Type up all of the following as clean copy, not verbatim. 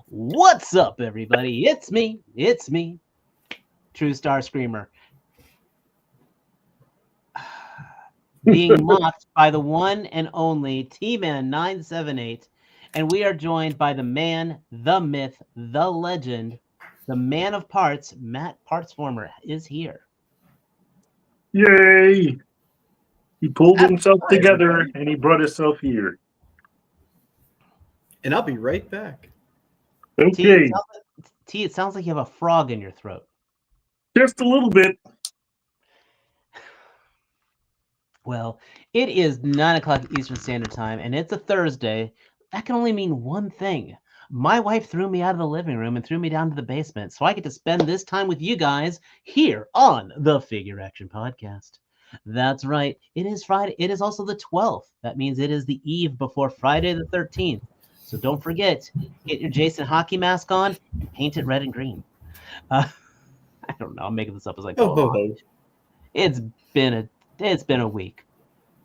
What's up, everybody? It's me, Trustarscreamer. Being mocked by the one and only T-Man 978, and we are joined by the man, the myth, the legend, the man of parts, Matt Partsformer is here. Yay! He pulled himself together and he brought himself here. And I'll be right back. Okay. T, it sounds like you have a frog in your throat. Just a little bit. Well, it is 9 o'clock Eastern Standard Time, and it's a Thursday. That can only mean one thing. My wife threw me out of the living room and threw me down to the basement, so I get to spend this time with you guys here on the FigureAction podcast. That's right. It is Friday. It is also the 12th. That means it is the eve before Friday the 13th. So don't forget, get your Jason hockey mask on and paint it red and green. I don't know. I'm making this up as I go along. It's been a week,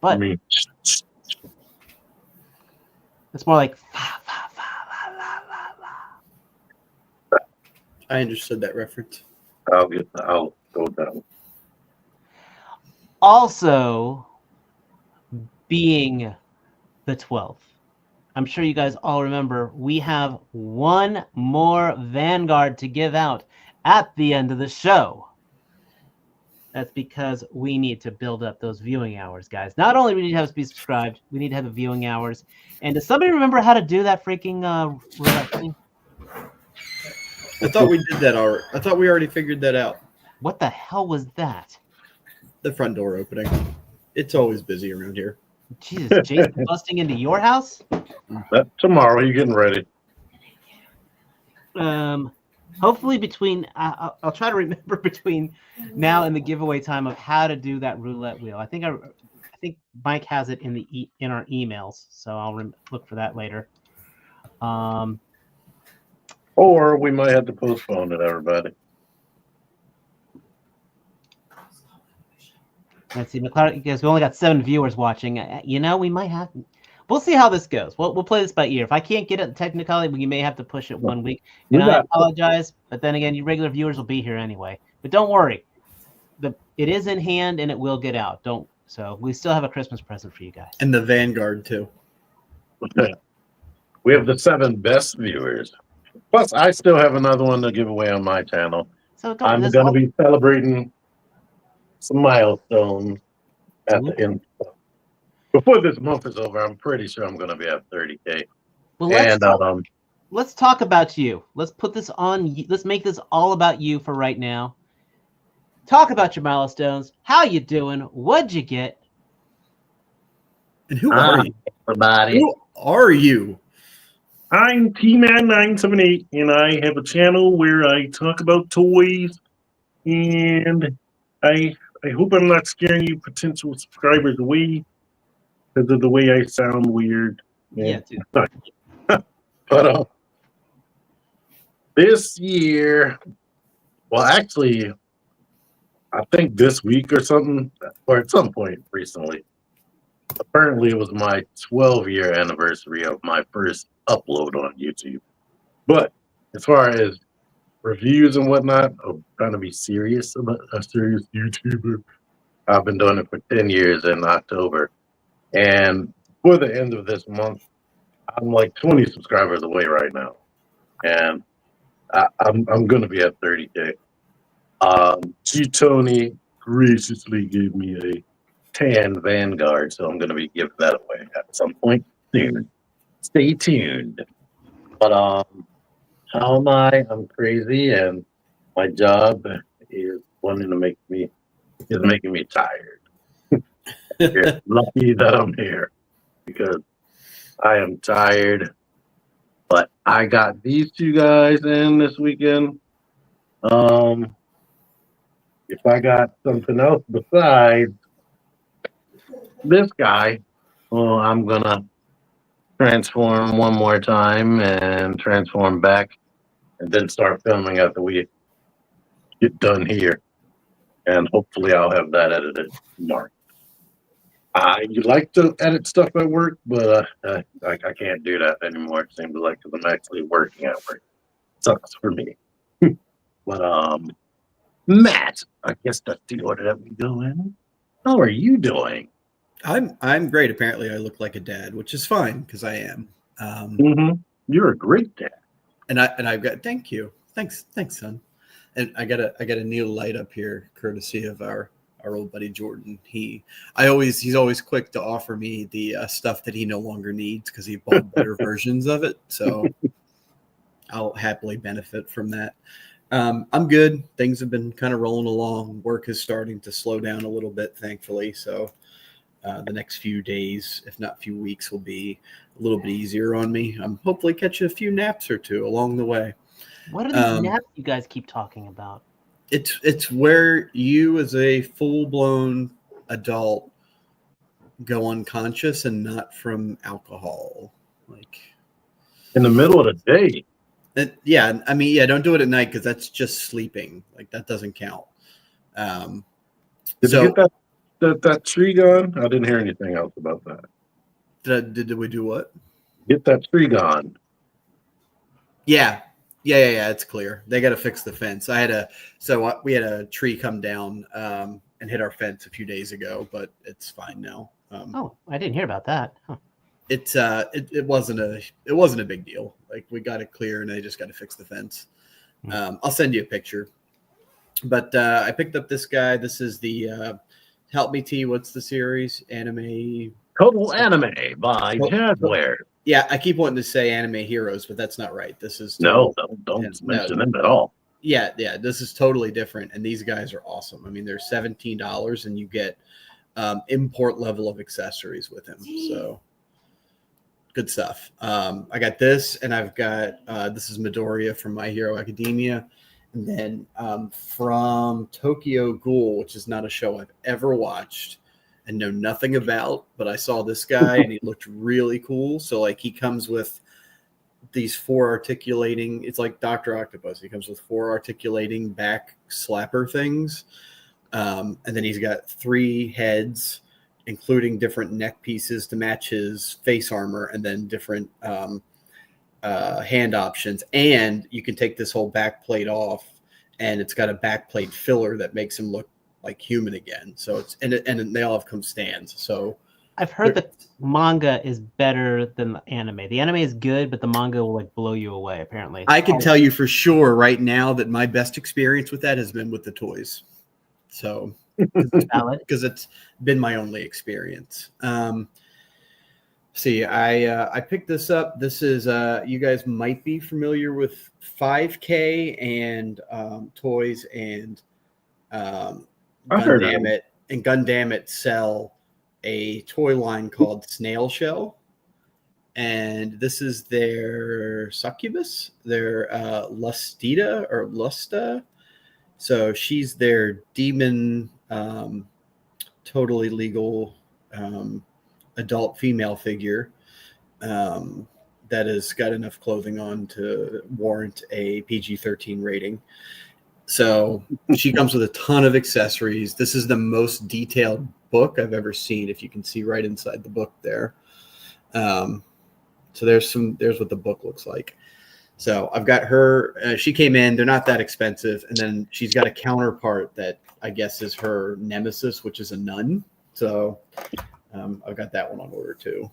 but it's more like I understood that reference. I'll go down. Also, being the 12th, I'm sure you guys all remember we have one more Vanguard to give out at the end of the show. That's because we need to build up those viewing hours, guys. Not only do we need to have to be subscribed, we need to have the viewing hours. And does somebody remember how to do that freaking roulette thing? I thought we did that already. I thought we already figured that out. What the hell was that? The front door opening. It's always busy around here. Jesus, Jason busting into your house? Tomorrow, you're getting ready. Hopefully between I'll try to remember between now and the giveaway time of how to do that roulette wheel. I think Mike has it in our emails, so I'll look for that later. Or we might have to postpone it, everybody. Let's see, McLeod, because we only got 7 viewers watching. We might have. We'll see how this goes. We'll play this by ear. If I can't get it technically, we may have to push it 1 week. And I apologize, but then again, you regular viewers will be here anyway. But don't worry, it is in hand and it will get out. So we still have a Christmas present for you guys. And the Vanguard too. We have the 7 best viewers. Plus, I still have another one to give away on my channel. So I'm going to be celebrating some milestones at the end. Before this month is over, I'm pretty sure I'm going to be at 30K. Well, let's talk about you. Let's put this on. Let's make this all about you for right now. Talk about your milestones. How you doing? What'd you get? And who are you? Everybody. Who are you? I'm T-Man 978, and I have a channel where I talk about toys, and I hope I'm not scaring you potential subscribers away because of the way I sound weird. Yeah, dude. But this year, well, actually, I think this week or something, or at some point recently, apparently it was my 12-year anniversary of my first upload on YouTube. But as far as reviews and whatnot, I'm trying to be serious about a serious YouTuber. I've been doing it for 10 years in October. And for the end of this month, I'm like 20 subscribers away right now. And I'm going to be at 30K. G Tony graciously gave me a tan Vanguard, so I'm going to be giving that away at some point soon. Stay tuned. But how am I? I'm crazy, and my job is making me tired. You're lucky that I'm here because I am tired. But I got these 2 guys in this weekend. If I got something else besides this guy, well, I'm gonna transform one more time and transform back, and then start filming after we get done here. And hopefully I'll have that edited tomorrow. I like to edit stuff at work, but I can't do that anymore. It seems like because I'm actually working at work. Sucks for me. But Matt, I guess that's the order that we go in. How are you doing? I'm great. Apparently, I look like a dad, which is fine because I am. You're a great dad. And I've got thanks, son. And I got a new light up here, courtesy of our old buddy Jordan. He's always quick to offer me the stuff that he no longer needs because he bought better versions of it. So I'll happily benefit from that. I'm good. Things have been kind of rolling along. Work is starting to slow down a little bit, thankfully. So the next few days, if not few weeks, will be a little bit easier on me. I'm hopefully catching a few naps or two along the way. What are these naps you guys keep talking about? It's where you, as a full-blown adult, go unconscious and not from alcohol. Like In the middle of the day. Yeah, I mean, don't do it at night because that's just sleeping. Like that doesn't count. Did you get that tree gone? I didn't hear anything else about that. Did we do what? Get that tree gone. Yeah. It's clear. They got to fix the fence. We had a tree come down and hit our fence a few days ago, but it's fine now. I didn't hear about that. Huh. It wasn't a big deal. Like we got it clear, and they just got to fix the fence. I'll send you a picture. But I picked up this guy. This is the help me T. What's the series? Anime. Total Anime by Cadware. Yeah, I keep wanting to say Anime Heroes, but that's not right. This is don't mention them at all. Yeah, this is totally different, and these guys are awesome. I mean, they're $17, and you get import level of accessories with him. So good stuff. I got this, and I've got this is Midoriya from My Hero Academia, and then from Tokyo Ghoul, which is not a show I've ever watched and know nothing about, but I saw this guy and he looked really cool. So like he comes with these 4 articulating, it's like Dr. Octopus. He comes with 4 articulating back slapper things. And then he's got 3 heads, including different neck pieces to match his face armor, and then different hand options. And you can take this whole back plate off, and it's got a back plate filler that makes him look like human again. So it's and they all have come stands. So I've heard that manga is better than the anime. The anime is good, but the manga will like blow you away. Apparently, I can tell you for sure right now that my best experience with that has been with the toys. So because it's been my only experience. See, I picked this up. This is you guys might be familiar with 5K and toys and Gundam sell a toy line called Snail Shell, and this is their succubus, their Lusta. So she's their demon, totally legal adult female figure that has got enough clothing on to warrant a PG-13 rating. So she comes with a ton of accessories. This is the most detailed book I've ever seen. If you can see right inside the book there. So there's what the book looks like. So I've got her. She came in. They're not that expensive. And then she's got a counterpart that I guess is her nemesis, which is a nun. So I've got that one on order too.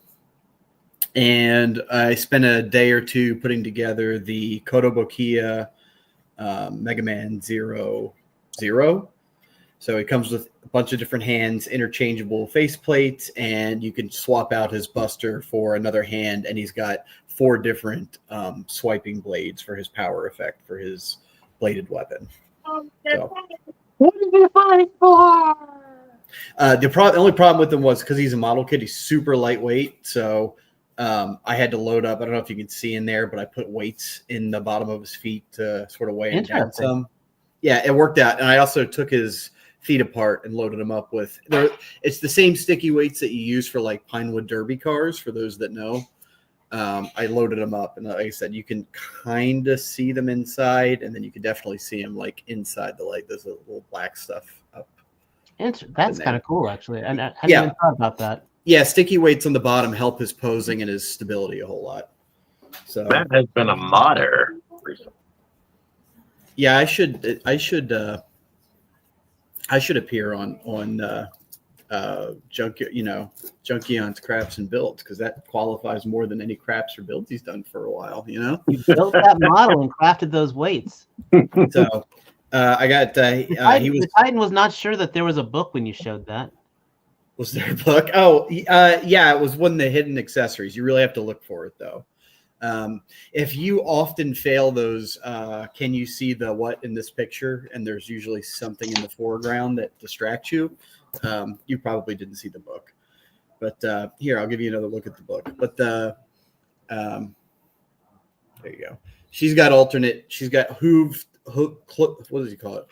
And I spent a day or two putting together the Kotobukiya Mega Man 0. So it comes with a bunch of different hands, interchangeable faceplates, and you can swap out his buster for another hand, and he's got 4 different swiping blades for his power effect for his bladed weapon. So, what did you fight for? The only problem with him was because he's a model kit, he's super lightweight, so I had to load up. I don't know if you can see in there, but I put weights in the bottom of his feet to sort of weigh him down some. Yeah, it worked out. And I also took his feet apart and loaded them up with it's the same sticky weights that you use for like Pinewood Derby cars, for those that know. I loaded them up, and like I said, you can kind of see them inside, and then you can definitely see them like inside the light. There's a little black stuff up That's kind of cool, actually. I hadn't Yeah. even thought about that. Yeah, sticky weights on the bottom help his posing and his stability a whole lot. So Matt has been a modder recently. yeah, I should appear on Junkion's Crafts and Builds, because that qualifies more than any crafts or builds he's done for a while. You built that model and crafted those weights. So I got the Titan was not sure that there was a book when you showed that. Was there a book? Oh, yeah, it was one of the hidden accessories. You really have to look for it, though. If you often fail those, can you see the what in this picture? And there's usually something in the foreground that distracts you. You probably didn't see the book. But here, I'll give you another look at the book. But there you go. She's got what does he call it?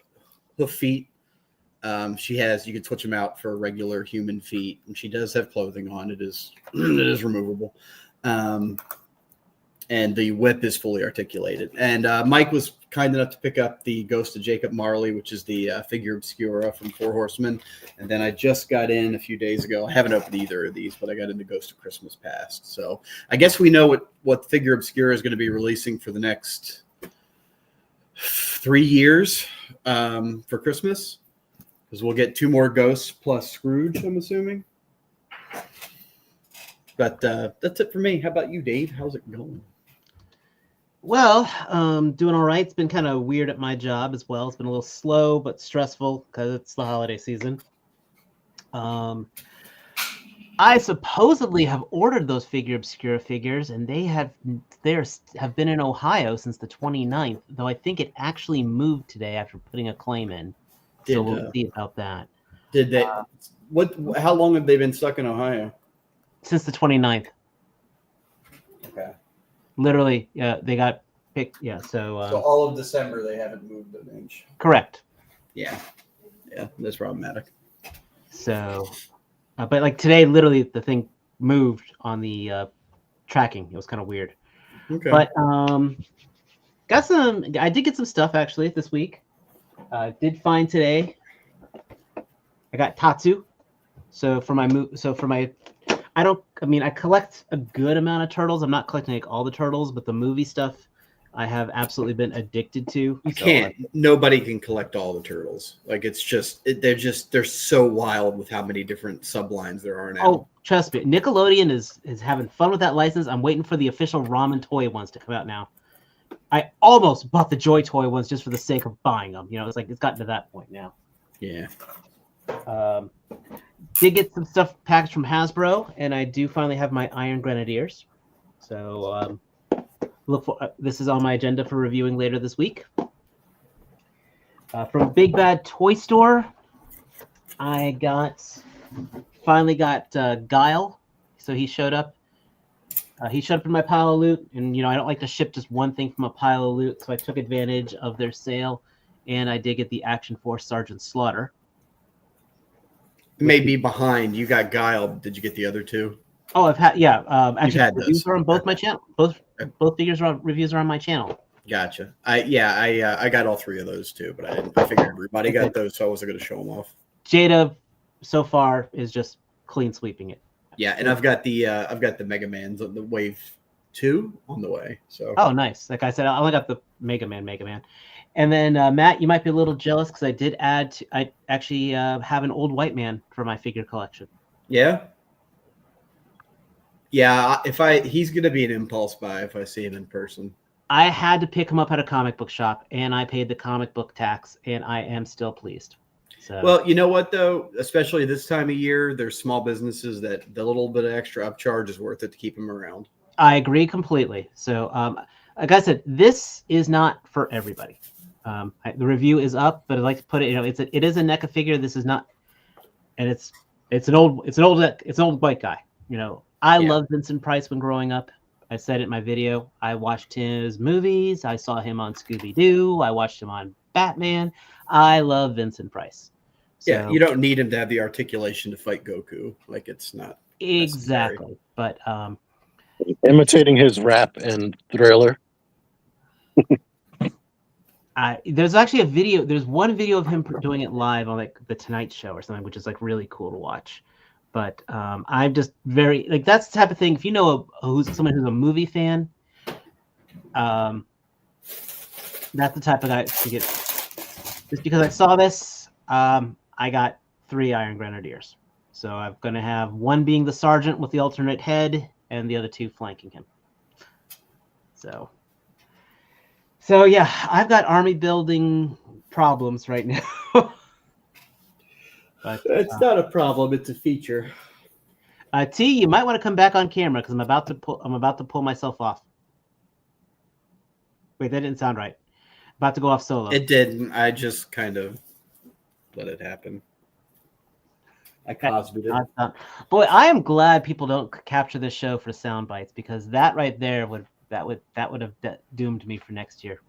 Hoof feet. You can switch them out for regular human feet, and she does have clothing on. It is removable, and the whip is fully articulated. And Mike was kind enough to pick up the Ghost of Jacob Marley, which is the figure obscura from Four Horsemen. And then I just got in a few days ago. I haven't opened either of these, but I got in the Ghost of Christmas Past. So I guess we know what figure obscura is going to be releasing for the next 3 years for Christmas. Because we'll get 2 more Ghosts plus Scrooge, I'm assuming. But that's it for me. How about you, Dave? How's it going? Well, doing all right. It's been kind of weird at my job as well. It's been a little slow but stressful because it's the holiday season. I supposedly have ordered those Figure Obscura figures, and they have been in Ohio since the 29th, though I think it actually moved today after putting a claim in. So we'll see about that. Did they? How long have they been stuck in Ohio? Since the 29th. Okay. Literally, they got picked. Yeah, so all of December they haven't moved an inch. Correct. Yeah, that's problematic. So, but like today, literally the thing moved on the tracking. It was kind of weird. Okay. But I did get some stuff actually this week. Did find today. I got Tatsu. I collect a good amount of turtles. I'm not collecting like all the turtles, but the movie stuff I have absolutely been addicted to. You can't. Nobody can collect all the turtles. Like they're so wild with how many different sublines there are now. Oh, trust me, Nickelodeon is having fun with that license. I'm waiting for the official ramen toy ones to come out now. I almost bought the Joy Toy ones just for the sake of buying them. It's like it's gotten to that point now. Yeah. Did get some stuff packaged from Hasbro, and I do finally have my Iron Grenadiers. So this is on my agenda for reviewing later this week. From Big Bad Toy Store, I finally got Guile. So he showed up. He showed up in my pile of loot, and I don't like to ship just one thing from a pile of loot, so I took advantage of their sale, and I did get the Action Force Sergeant Slaughter. Maybe behind. You got Guile. Did you get the other two? Oh, I've had actually had reviews those. are on both my channel. Both figures reviews are on my channel. Gotcha. I got all 3 of those too, but I figured everybody got those, so I wasn't going to show them off. Jada so far is just clean sweeping it. Yeah, and I've got the Mega Mans on the Wave 2 on the way. So nice. Like I said, I only got the Mega Man. And then Matt, you might be a little jealous because I actually have an old white man for my figure collection. Yeah. He's gonna be an impulse buy if I see him in person. I had to pick him up at a comic book shop, and I paid the comic book tax, and I am still pleased. So. Well, you know what though, especially this time of year, there's small businesses that the little bit of extra upcharge is worth it to keep them around. I agree completely. So, like I said, this is not for everybody. The review is up, but I'd like to put it. It is a NECA figure. This is not, and it's an old white guy. I loved Vincent Price when growing up. I said it in my video. I watched his movies. I saw him on Scooby-Doo. I watched him on Batman. I love Vincent Price. So, yeah, you don't need him to have the articulation to fight Goku. Like it's not exactly. But imitating his rap and Thriller. There's actually a video. There's one video of him doing it live on like the Tonight Show or something, which is like really cool to watch. But I'm just very like that's the type of thing. If you know who's someone who's a movie fan, that's the type of guy to get. Just because I saw this, I got 3 Iron Grenadiers. So I'm gonna have one being the sergeant with the alternate head, and the other 2 flanking him. So yeah, I've got army building problems right now. But It's not a problem; it's a feature. T, you might want to come back on camera because I'm about to pull myself off. Wait, that didn't sound right. About to go off solo. It didn't. I just kind of let it happen. I caused it. Boy, I am glad people don't capture this show for sound bites because that right there would have doomed me for next year.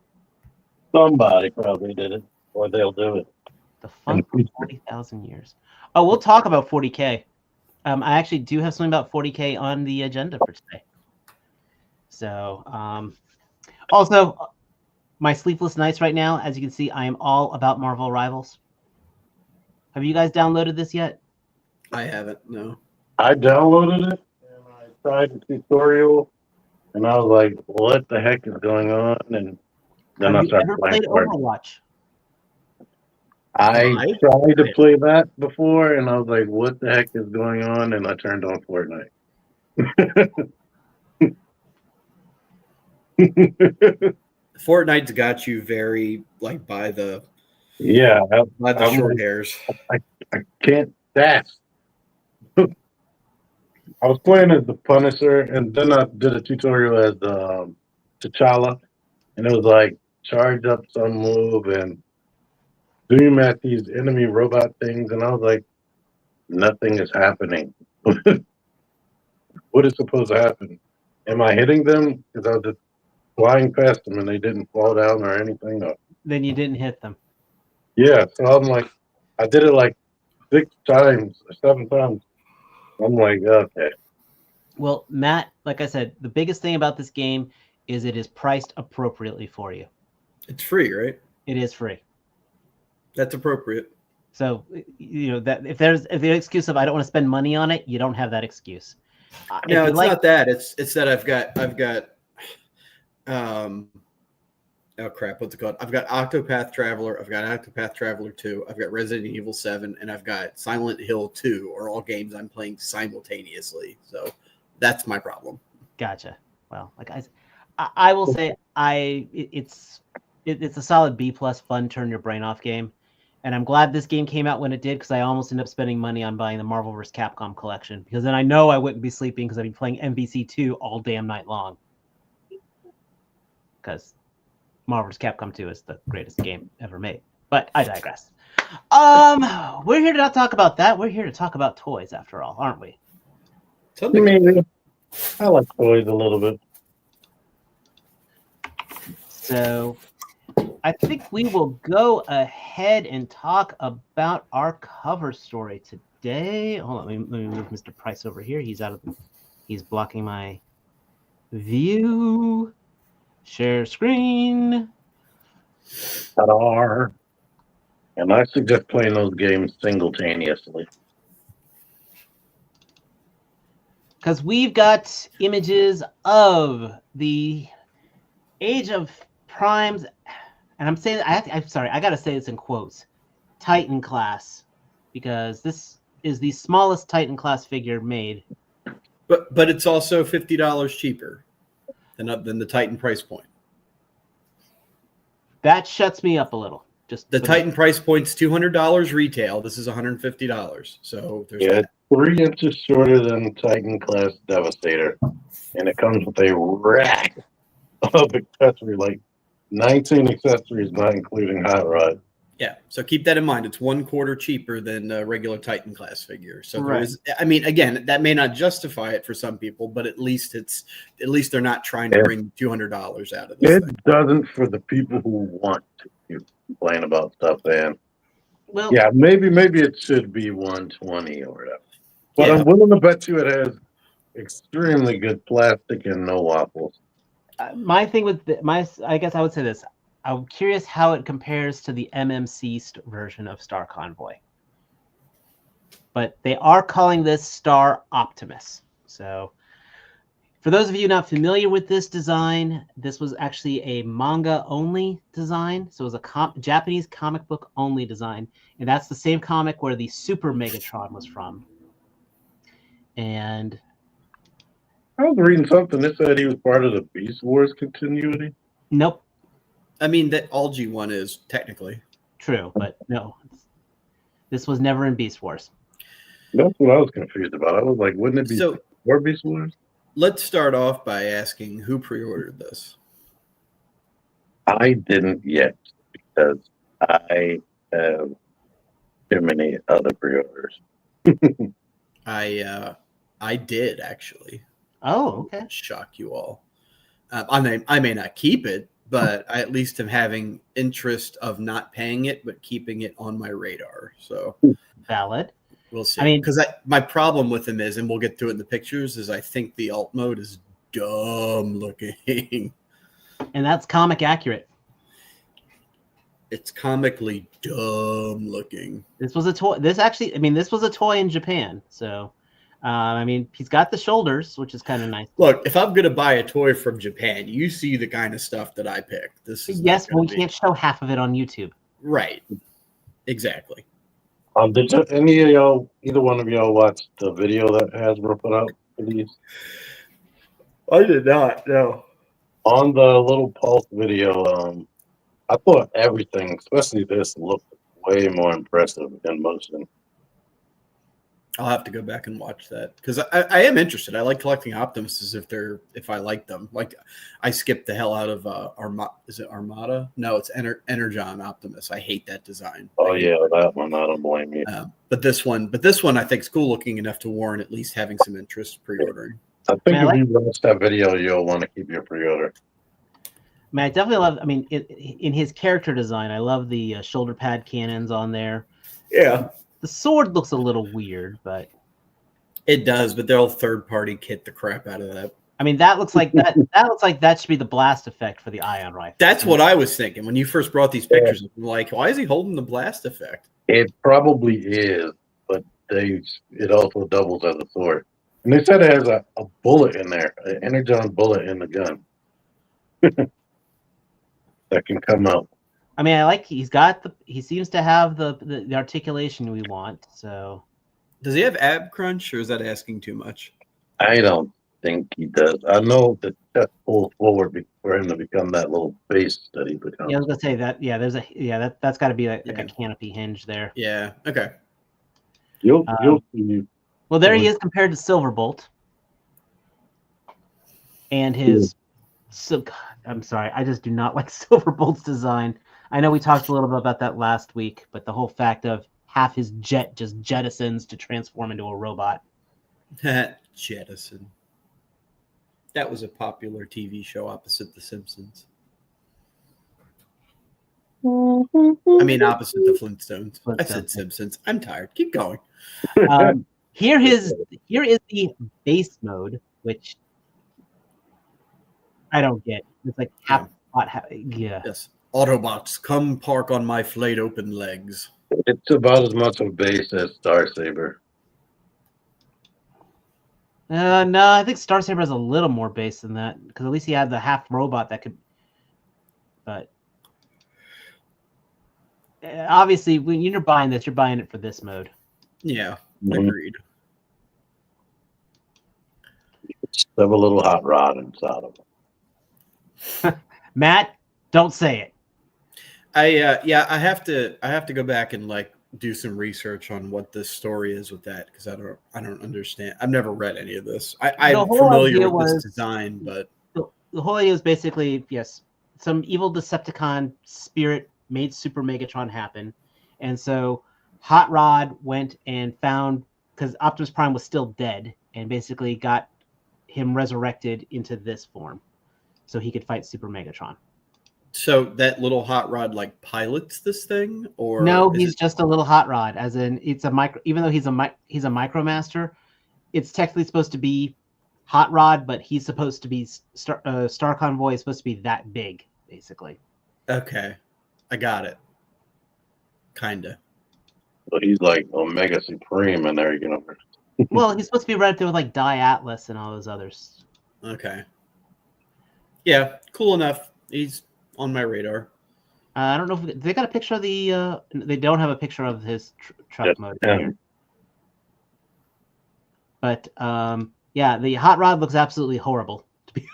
Somebody probably did it, or they'll do it. The fun for 40,000 years. Oh, we'll talk about 40K. I actually do have something about 40K on the agenda for today. So, also, my sleepless nights right now, as you can see, I am all about Marvel Rivals. Have you guys downloaded this yet? I haven't, no. I downloaded it, and I tried the tutorial, and I was like, what the heck is going on? And then Have I you started ever playing played for it. Overwatch? I tried to play that before, and I was like, what the heck is going on? And I turned on Fortnite. Fortnite's got you very like by the short hairs. I can't dash. I was playing as the Punisher, and then I did a tutorial as T'Challa, and it was like charge up some move and zoom at these enemy robot things, and I was like, nothing is happening. What is supposed to happen? Am I hitting them? Because I was just flying past them and they didn't fall down or anything. Or... Then you didn't hit them. Yeah, so I'm like, I did it like 6 times or 7 times. I'm like, okay. Well, Matt, like I said, the biggest thing about this game is it is priced appropriately for you. It's free, right? It is free. That's appropriate. So, you know, that if the excuse of I don't want to spend money on it, you don't have that excuse. No, it's not that. It's that I've got oh crap, what's it called? I've got Octopath Traveler, I've got Octopath Traveler 2, I've got Resident Evil 7, and I've got Silent Hill 2, are all games I'm playing simultaneously. So that's my problem. Gotcha. Well, like I will say it's a solid B+ fun turn your brain off game. And I'm glad this game came out when it did because I almost ended up spending money on buying the Marvel vs. Capcom collection because then I know I wouldn't be sleeping because I'd be playing MVC 2 all damn night long. Because Marvel vs. Capcom 2 is the greatest game ever made. But I digress. We're here to not talk about that. We're here to talk about toys after all, aren't we? Maybe. I like toys a little bit. So I think we will go ahead and talk about our cover story today. Hold on, let me move Mr. Price over here. He's blocking my view. Share screen. Ta-da. And I suggest playing those games simultaneously. Because we've got images of the Age of Primes, and I'm saying I'm sorry, I gotta say this in quotes. Titan class, because this is the smallest Titan class figure made. But it's also $50 cheaper than the Titan price point. That shuts me up a little. Just the Titan price point's $200 retail. This is $150. So there's that. 3 inches shorter than Titan class Devastator, and it comes with a rack of accessories, like 19 accessories, not including hot rod. Yeah, so keep that in mind. It's 1/4 cheaper than a regular Titan class figure. So right. There is, I mean, again, that may not justify it for some people, but at least they're not trying to bring $200 out of this. It doesn't for the people who want to complain about stuff. And well, yeah, maybe it should be 120 or whatever. But yeah. I'm willing to bet you it has extremely good plastic and no waffles. My thing with I guess I would say this. I'm curious how it compares to the MMC version of Star Convoy. But they are calling this Star Optimus. So for those of you not familiar with this design, this was actually a manga-only design. So it was a Japanese comic book-only design. And that's the same comic where the Super Megatron was from. And I was reading something that said he was part of the Beast Wars continuity. nope. I mean, that Algae one is technically True, but no. This was never in Beast Wars. That's what I was confused about. I was like, wouldn't it be so. more Beast Wars? Let's start off by asking who pre-ordered this. I didn't yet because I have too many other pre-orders. I did actually. Oh, okay. Shock you all. I may not keep it, but I at least am having interest of not paying it, but keeping it on my radar. So Valid. we'll see. I mean, because my problem with them is, and we'll get to it in the pictures, is I think the alt mode is dumb looking. And that's comic accurate. It's comically dumb looking. This was a toy. This was a toy in Japan. So, he's got the shoulders, which is kind of nice. Look, if I'm going to buy a toy from Japan, you see the kind of stuff that I picked. This is yes, but we can't show half of it on YouTube. Right. Exactly. Did either one of y'all watch the video that Hasbro put out for these? I did not, no. On the little pulse video, I thought everything, especially this, looked way more impressive in motion. I'll have to go back and watch that because I am interested. I like collecting Optimuses if I like them. Like I skipped the hell out of Is it Armada? No, it's Energon Optimus. I hate that design. Oh yeah, that one. I don't blame you. But this one I think is cool looking enough to warrant at least having some interest pre-ordering. I think if you watch that video, you'll want to keep your pre-order. I definitely love. In his character design, I love the shoulder pad cannons on there. Yeah. The sword looks a little weird, but it does. But they'll third-party kit the crap out of that. That looks like that. That looks like that should be the blast effect for the ion rifle. That's what I was thinking when you first brought these pictures. I'm like, why is he holding the blast effect? It probably is, but it also doubles as a sword. And they said it has a bullet in there, an energon bullet in the gun that can come out. He seems to have the articulation we want. So, does he have ab crunch, or is that asking too much? I don't think he does. I know that chest pulls forward for him to become that little base that he becomes. Yeah, I was gonna say that. Yeah, that's got to be like a canopy hinge there. Yeah. Okay. You'll see. Well, there he is compared to Silverbolt, and his. So, I'm sorry, I just do not like Silverbolt's design. I know we talked a little bit about that last week, but the whole fact of half his jet just jettisons to transform into a robot. Jettison. That was a popular TV show opposite The Simpsons. Opposite the Flintstones. I said Simpsons. I'm tired. Keep going. Here is the base mode, which I don't get. It's like half. Yes. Autobots, come park on my flayed open legs. It's about as much of base as Starsaber. No, I think Starsaber has a little more base than that because at least he had the half robot that could. But obviously, when you're buying this, you're buying it for this mode. Yeah, agreed. Just have a little hot rod inside of it. Matt, don't say it. I have to go back and do some research on what this story is with that because I don't understand. I've never read any of this. I'm familiar with this design, but the whole idea is basically some evil Decepticon spirit made Super Megatron happen, and so Hot Rod went and found because Optimus Prime was still dead and basically got him resurrected into this form, so he could fight Super Megatron. So that little hot rod pilots this thing, or no? He's just a little hot rod. As in, it's a micro. Even though he's a Micromaster, it's technically supposed to be hot rod, but he's supposed to be Star Convoy is supposed to be that big, basically. Okay, I got it. Kinda. So he's like Omega Supreme in their universe. Well, he's supposed to be right up there with like Die Atlas and all those others. Okay. Yeah, cool enough. He's on my radar. I don't know if they got a picture of the. They don't have a picture of his truck Just mode him. here. But yeah, the hot rod looks absolutely horrible. To be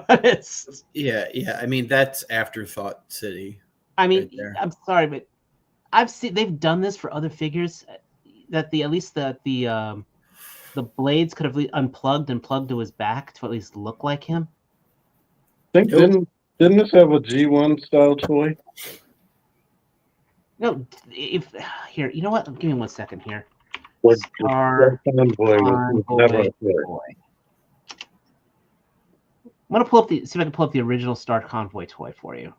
honest. Yeah. I mean, that's Afterthought City. I mean, right there. I'm sorry, but I've seen they've done this for other figures. That at least the blades could have unplugged and plugged to his back to at least look like him. I think didn't this have a G1 style toy? No, if here, you know what? Give me 1 second here. Or Star Convoy was never a toy. Boy. I'm gonna pull up see if I can pull up the original Star Convoy toy for you.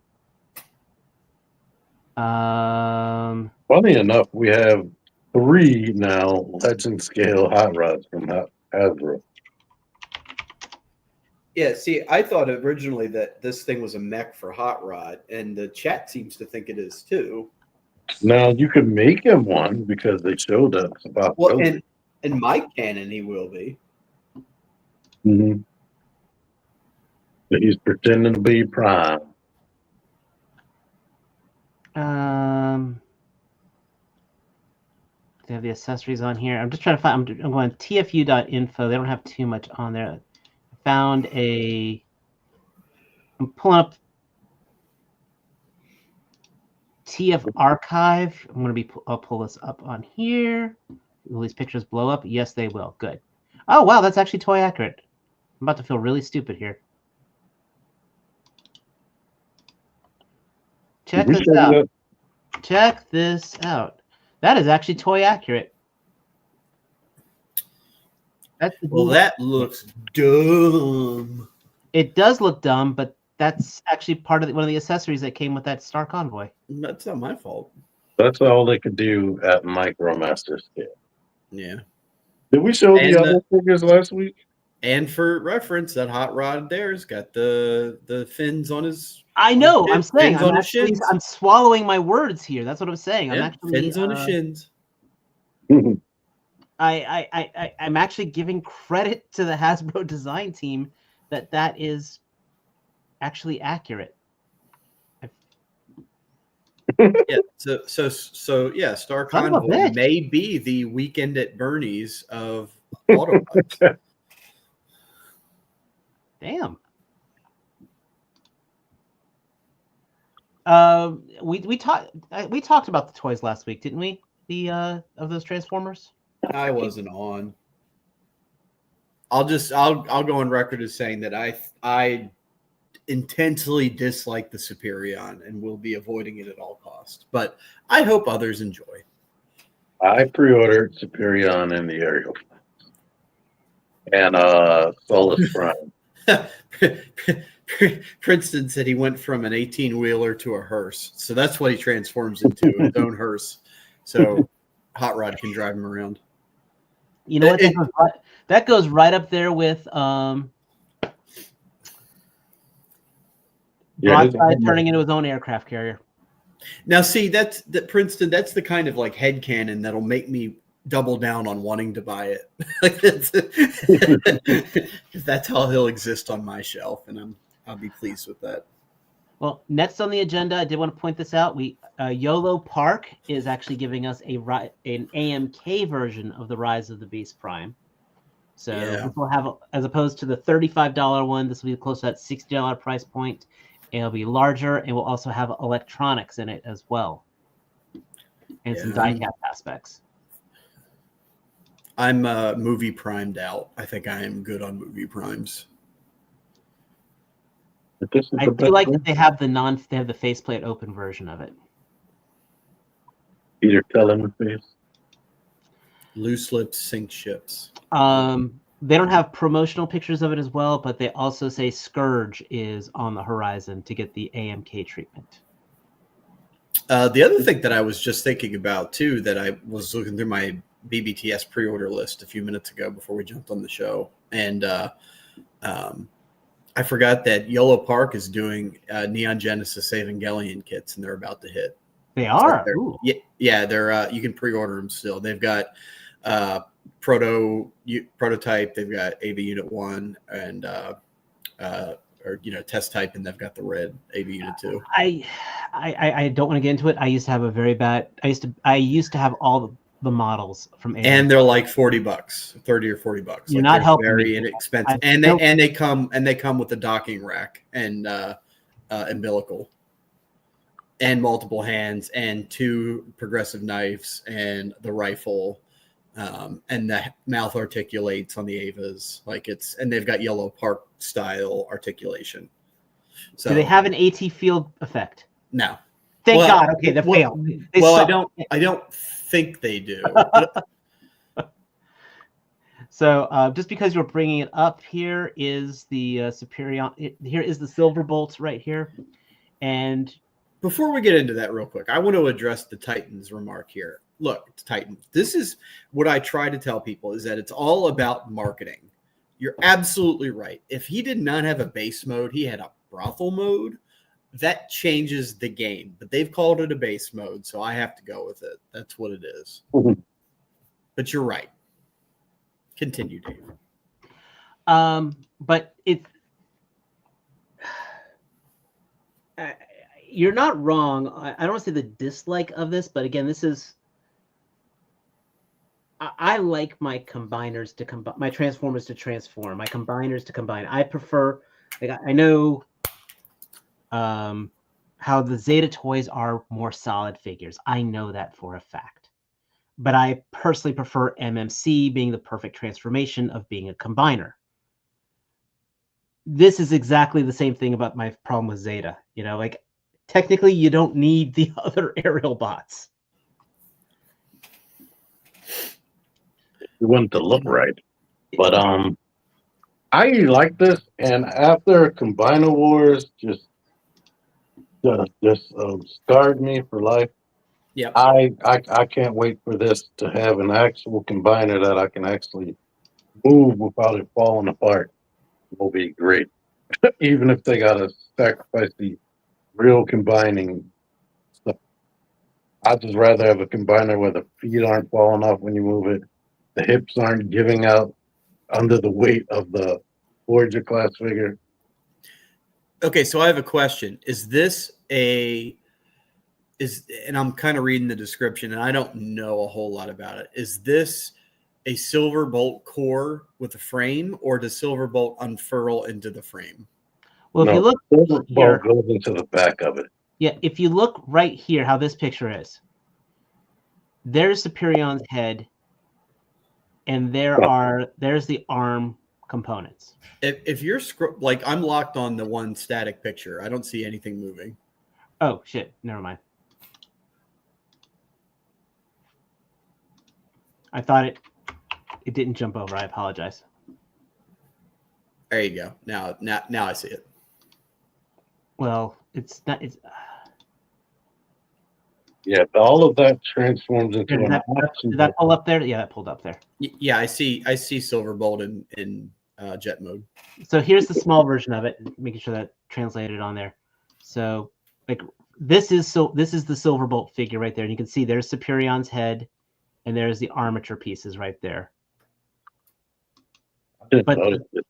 Funny enough, we have 3 now legend scale hot rods from Hasbro. Yeah, see, I thought originally that this thing was a mech for Hot Rod, and the chat seems to think it is too. Now you could make him one because they showed us about. Well, in my canon, he will be. Mm-hmm. But he's pretending to be Prime. They have the accessories on here. I'm just trying to find. I'm going tfu.info. They don't have too much on there. I found a. I'm pulling up TF Archive. I'll pull this up on here. Will these pictures blow up? Yes, they will. Good. Oh wow, that's actually toy accurate. I'm about to feel really stupid here. Check this out. Check this out. That is actually toy accurate. That looks dumb. It does look dumb, but that's actually part of one of the accessories that came with that Star Convoy. That's not my fault. That's all they could do at Micromaster scale. Yeah. Did we show the other figures last week? And for reference, that hot rod there's got the fins on his. I know. I'm saying I'm swallowing my words here. That's what I'm saying. Yeah, I'm actually fins on his shins. I'm actually giving credit to the Hasbro design team that is actually accurate. Yeah. So yeah, Star Convoy may be the Weekend at Bernie's of Autobots. Damn. We talked about the toys last week, didn't we? Of those Transformers. I wasn't on. I'll go on record as saying that I intensely dislike the Superion and will be avoiding it at all costs. But I hope others enjoy. I pre-ordered Superion in the aerial and Solus Prime. Princeton said he went from an 18-wheeler to a hearse. So that's what he transforms into, his own hearse. So Hot Rod can drive him around. You know what? That goes right up there with Broadside turning into his own aircraft carrier. Now, see, Princeton, that's the kind of like headcanon that'll make me double down on wanting to buy it. Because that's how he'll exist on my shelf, and I'll be pleased with that. Well, next on the agenda, I did want to point this out. YOLO Park is actually giving us an AMK version of the Rise of the Beast Prime. So this will have, as opposed to the $35 one, this will be close to that $60 price point. It'll be larger, and will also have electronics in it as well, and some die-cast aspects. I'm movie primed out. I think I am good on movie primes. I do like that they have the faceplate open version of it. Peter telling the face. Loose lips sink ships. They don't have promotional pictures of it as well, but they also say Scourge is on the horizon to get the AMK treatment. The other thing that I was just thinking about too, that I was looking through my BBTS pre-order list a few minutes ago before we jumped on the show, and I forgot that Yellow Park is doing Neon Genesis Evangelion kits, and they're about to hit. They are. So they're you can pre-order them still. They've got prototype. They've got AV Unit 1 and test type, and they've got the red AV Unit 2. I don't want to get into it. I used to have a very bad. I used to have all the models from AV. And they're like $40, $30 or $40. You're not helping very me. inexpensive, and they come with a docking rack and umbilical, and multiple hands, and 2 progressive knives, and the rifle, and the mouth articulates on the Avas. And they've got Yellow Park style articulation. So do they have an AT field effect? No. Thank God. Okay, that failed. I don't think they do. So just because you're bringing it up, here is the Superion. Here is the Silver Bolt right here. And before we get into that real quick, I want to address the Titans remark here. Look, it's Titan. This is what I try to tell people, is that it's all about marketing. You're absolutely right. If he did not have a base mode, he had a brothel mode, that changes the game. But they've called it a base mode, so I have to go with it. That's what it is. Mhm. But you're right. Continue, Dave. But it's you're not wrong. I don't want to say the dislike of this, but again, this is. I like my combiners to combine, my transformers to transform, my combiners to combine. I prefer. I know how the Zeta toys are more solid figures. I know that for a fact. But I personally prefer MMC being the perfect transformation of being a combiner. This is exactly the same thing about my problem with Zeta. Technically, you don't need the other aerial bots. You want it to look right. But I like this, and after Combiner Wars just scarred me for life. Yeah, I can't wait for this to have an actual combiner that I can actually move without it falling apart. It will be great. Even if they gotta sacrifice the real combining stuff. I'd just rather have a combiner where the feet aren't falling off when you move it, the hips aren't giving out under the weight of the Voyager class figure. Okay, so I have a question. And I'm kind of reading the description, and I don't know a whole lot about it. Is this a Silverbolt core with a frame, or does Silverbolt unfurl into the frame? Well, if you look Silverbolt goes into the back of it. Yeah, if you look right here, how this picture is, there's Superion's head, and there's the arm components. If you're I'm locked on the one static picture, I don't see anything moving. Oh shit! Never mind. I thought it didn't jump over. I apologize. There you go. Now I see it. Well, it's not. It's yeah. All of that transforms into did that pull up there? Yeah, that pulled up there. Yeah, I see Silverbolt in jet mode. So here's the small version of it, making sure that translated on there. So this is the Silverbolt figure right there, and you can see there's Superion's head, and there's the armature pieces right there. But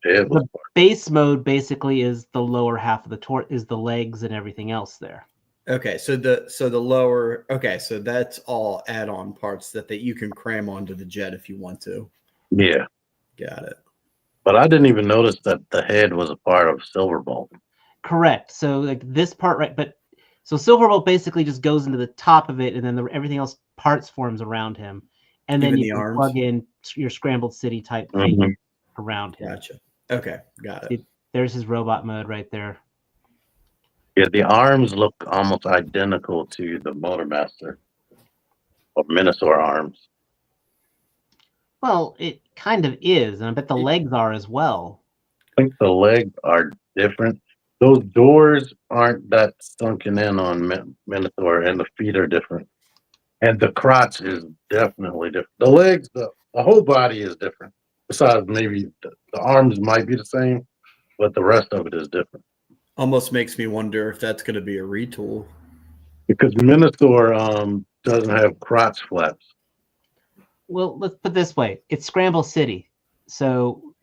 the base mode basically is the lower half of the is the legs and everything else there. Okay, so the lower. Okay, so that's all add-on parts that you can cram onto the jet if you want to. Yeah, got it. But I didn't even notice that the head was a part of Silverbolt. Correct. So this part, right? But so Silverbolt basically just goes into the top of it, and then everything else parts forms around him, and then you can plug in your Scrambled City type thing around him. Gotcha. Okay, got it. There's his robot mode right there. Yeah, the arms look almost identical to the Motormaster or Minosaur arms. Well, it kind of is, and I bet the legs are as well. I think the legs are different. Those doors aren't that sunken in on Minotaur, and the feet are different. And the crotch is definitely different. The legs, the whole body is different. Besides, maybe the arms might be the same, but the rest of it is different. Almost makes me wonder if that's going to be a retool. Because Minotaur doesn't have crotch flaps. Well, let's put it this way: it's Scramble City, so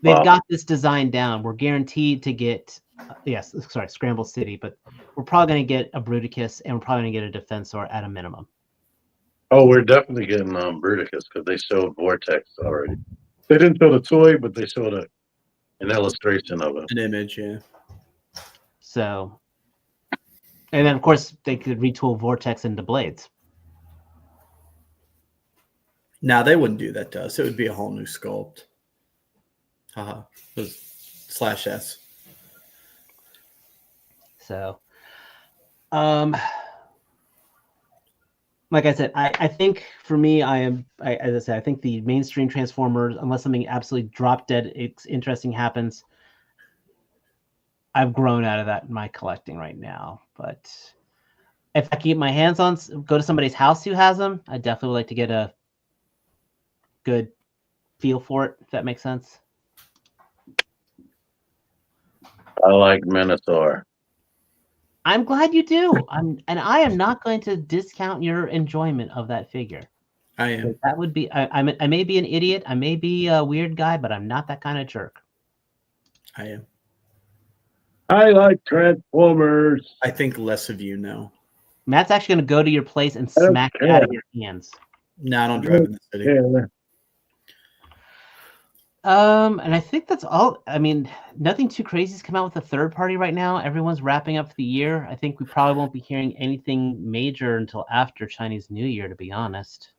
they've got this design down. We're guaranteed to get Scramble City, but we're probably going to get a Bruticus and we're probably going to get a Defensor at a minimum. Oh, we're definitely getting Bruticus because they showed Vortex already. They didn't show the toy, but they showed an illustration of it. An image, yeah. So, and then of course they could retool Vortex into blades. Now they wouldn't do that to us. It would be a whole new sculpt. Haha. /S. So, like I said, I think for me, as I said, I think the mainstream Transformers, unless something absolutely drop dead interesting happens, I've grown out of that in my collecting right now. But if I keep my hands on, go to somebody's house who has them, I definitely would like to get a good feel for it, if that makes sense. I like Minotaur. I'm glad you do. I am not going to discount your enjoyment of that figure. I am. That would be. I may be an idiot. I may be a weird guy, but I'm not that kind of jerk. I am. I like Transformers. I think less of you know. Matt's actually going to go to your place and smack it out of your hands. No, I don't drive in the city. Yeah. And I think that's all. I mean, nothing too crazy has come out with the third party right now. Everyone's wrapping up for the year. I think we probably won't be hearing anything major until after Chinese New Year, to be honest.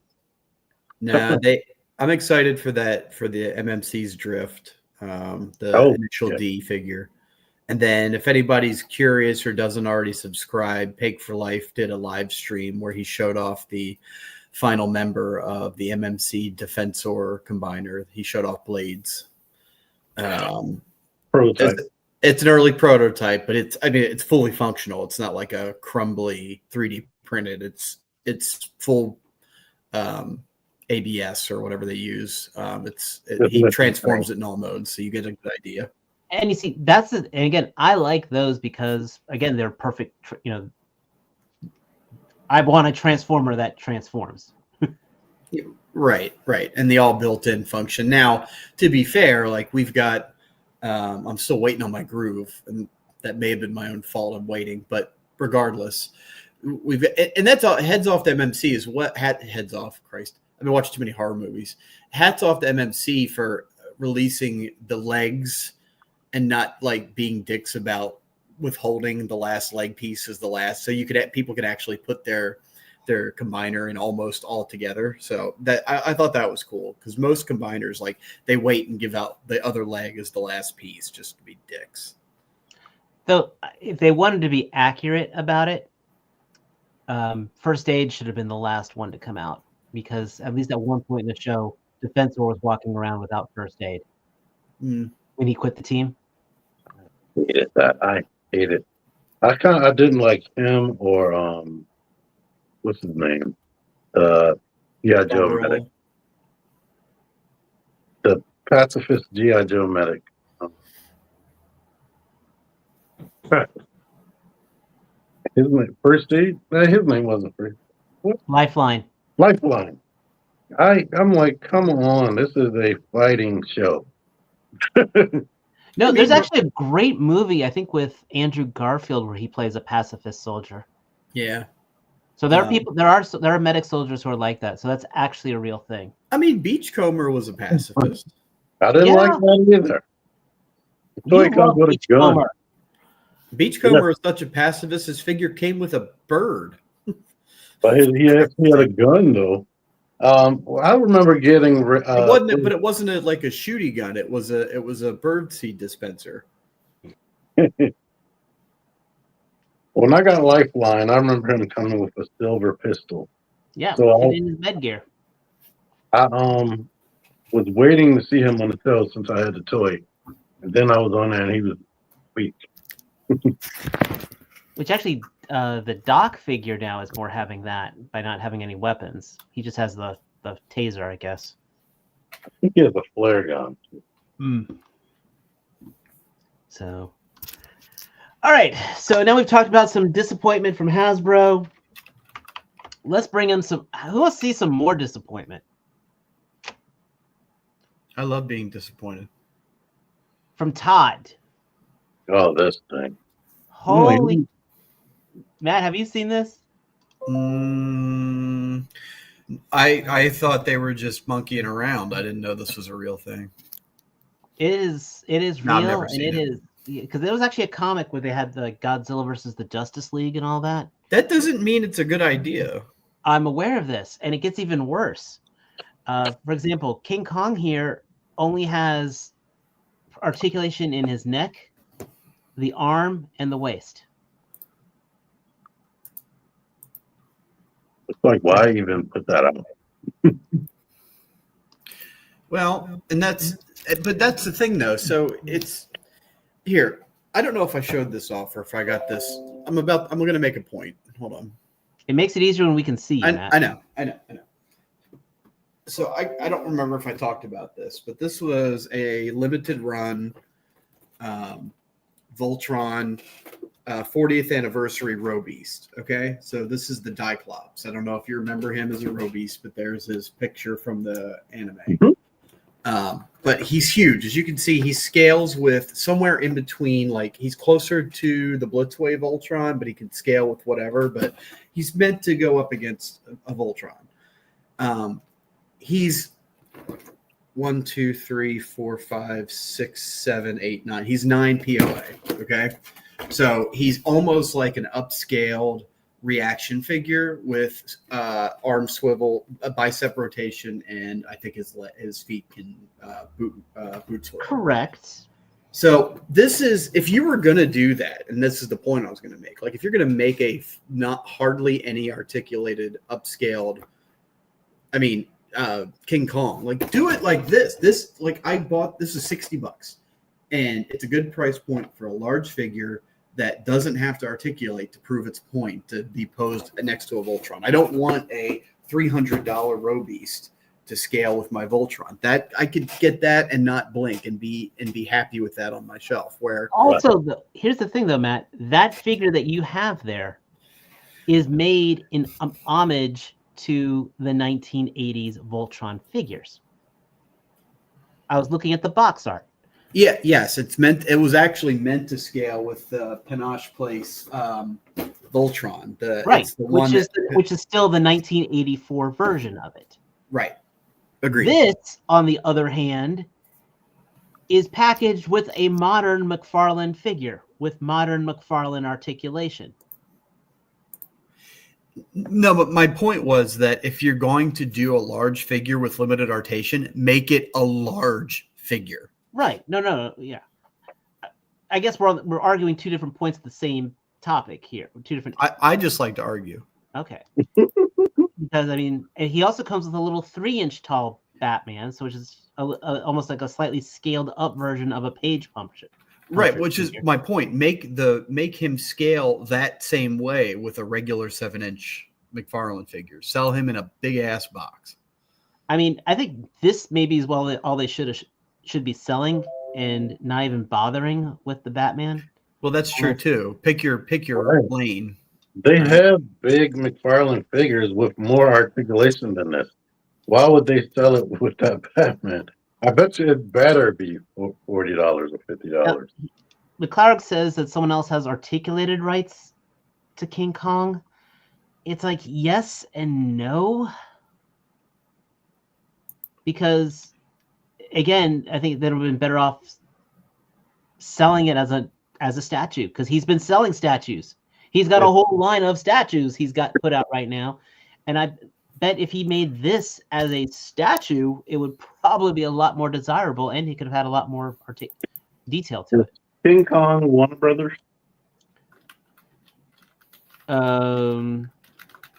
No, I'm excited for that, for the MMC's Drift, the initial D figure. And then if anybody's curious or doesn't already subscribe, Pig for Life did a live stream where he showed off the final member of the MMC Defensor Combiner. He showed off blades. Prototype. It's an early prototype, but it's fully functional. It's not like a crumbly 3D printed. It's full ABS or whatever they use. He transforms it in all modes, so you get a good idea. And you see, and again, I like those because again, they're perfect. I want a transformer that transforms. Right. And the all built-in function. Now, to be fair, like we've got, I'm still waiting on my groove, and that may have been my own fault. I'm waiting, but regardless, and that's all. Heads off to MMC is what heads off. Christ, I've been watching too many horror movies. Hats off to MMC for releasing the legs and not like being dicks about withholding the last leg piece as the last, so people could actually put their combiner in almost all together. So that I thought that was cool, because most combiners, like, they wait and give out the other leg as the last piece just to be dicks. Though if they wanted to be accurate about it, First Aid should have been the last one to come out, because at least at one point in the show, Defensor was walking around without First Aid when he quit the team. I hated that. I hate it. I didn't like him or what's his name? G.I. Joe medic. The pacifist G.I. Joe medic. His name First Aid? No, his name wasn't First. What? Lifeline. I'm like, come on, this is a fighting show. No, there's actually a great movie, I think, with Andrew Garfield where he plays a pacifist soldier. Yeah. So there are medic soldiers who are like that. So that's actually a real thing. I mean, Beachcomber was a pacifist. I didn't like that either. The toy comes with a gun. Beachcomber is such a pacifist. His figure came with a bird. But he had a gun, though. I remember getting. It wasn't like a shooty gun. It was a bird seed dispenser. When I got Lifeline, I remember him coming with a silver pistol. Yeah, so in his med gear. I was waiting to see him on the show since I had the toy, and then I was on there and he was weak. Which actually, the Doc figure now is more having that by not having any weapons. He just has the taser, I guess. I think he has a flare gun. So, all right. So now we've talked about some disappointment from Hasbro. Let's bring in some. Who wants to see some more disappointment? I love being disappointed. From Todd. Oh, this thing. Holy, Matt, have you seen this? I thought they were just monkeying around. I didn't know this was a real thing. It is No, I've real, never and seen it it. is because there was actually a comic where they had the Godzilla versus the Justice League and all that. That doesn't mean it's a good idea. I'm aware of this, and it gets even worse. For example, King Kong here only has articulation in his neck, the arm, and the waist. It's like, why even put that out? Well, but that's the thing though. So it's here. I don't know if I showed this off or if I got this. I'm going to make a point. Hold on. It makes it easier when we can see you, Matt. I know. So I don't remember if I talked about this, but this was a limited run Voltron 40th anniversary Robeast. Okay, so this is the Diclops. I don't know if you remember him as a Robeast, but there's his picture from the anime. But he's huge. As you can see, he scales with somewhere in between, like he's closer to the Blitzwave Voltron, but he can scale with whatever. But he's meant to go up against a Voltron. He's 1, 2, 3, 4, 5, 6, 7, 8, 9. He's 9 POA. Okay. So he's almost like an upscaled reaction figure with arm swivel, a bicep rotation, and I think his feet can boot swivel. Correct. So this is, if you were going to do that, and this is the point I was going to make, like if you're going to make a not hardly any articulated upscaled, King Kong, like do it like this, like I bought, this is $60 and it's a good price point for a large figure that doesn't have to articulate to prove its point to be posed next to a Voltron. I don't want a $300 Robeast to scale with my Voltron. That I could get that and not blink and be happy with that on my shelf. Where also, here's the thing though, Matt, that figure that you have there is made in homage to the 1980s Voltron figures. I was looking at the box art. Yes, it was actually meant to scale with the Panache Place Voltron. Right, which is still the 1984 version of it. Right. Agreed. This, on the other hand, is packaged with a modern McFarlane figure with modern McFarlane articulation. No, but my point was that if you're going to do a large figure with limited articulation, make it a large figure. Right. No. Yeah. I guess we're arguing two different points of the same topic here. Two different. I just like to argue. Okay. Because and he also comes with a little 3-inch tall Batman, so which is almost like a slightly scaled up version of a page puncher. Right, which is my point. Make him scale that same way with a regular 7-inch McFarlane figure. Sell him in a big ass box. I think this maybe is all they should be selling and not even bothering with the Batman. Well, that's true too. Pick your lane. They have big McFarlane figures with more articulation than this. Why would they sell it with that Batman? I bet you it better be $40 or $50. McClark says that someone else has articulated rights to King Kong. It's like yes and no. Because again, I think they'd have been better off selling it as a statue, because he's been selling statues. He's got a whole line of statues he's got put out right now. And I bet if he made this as a statue, it would probably be a lot more desirable, and he could have had a lot more detail to it. King Kong, Warner Brothers.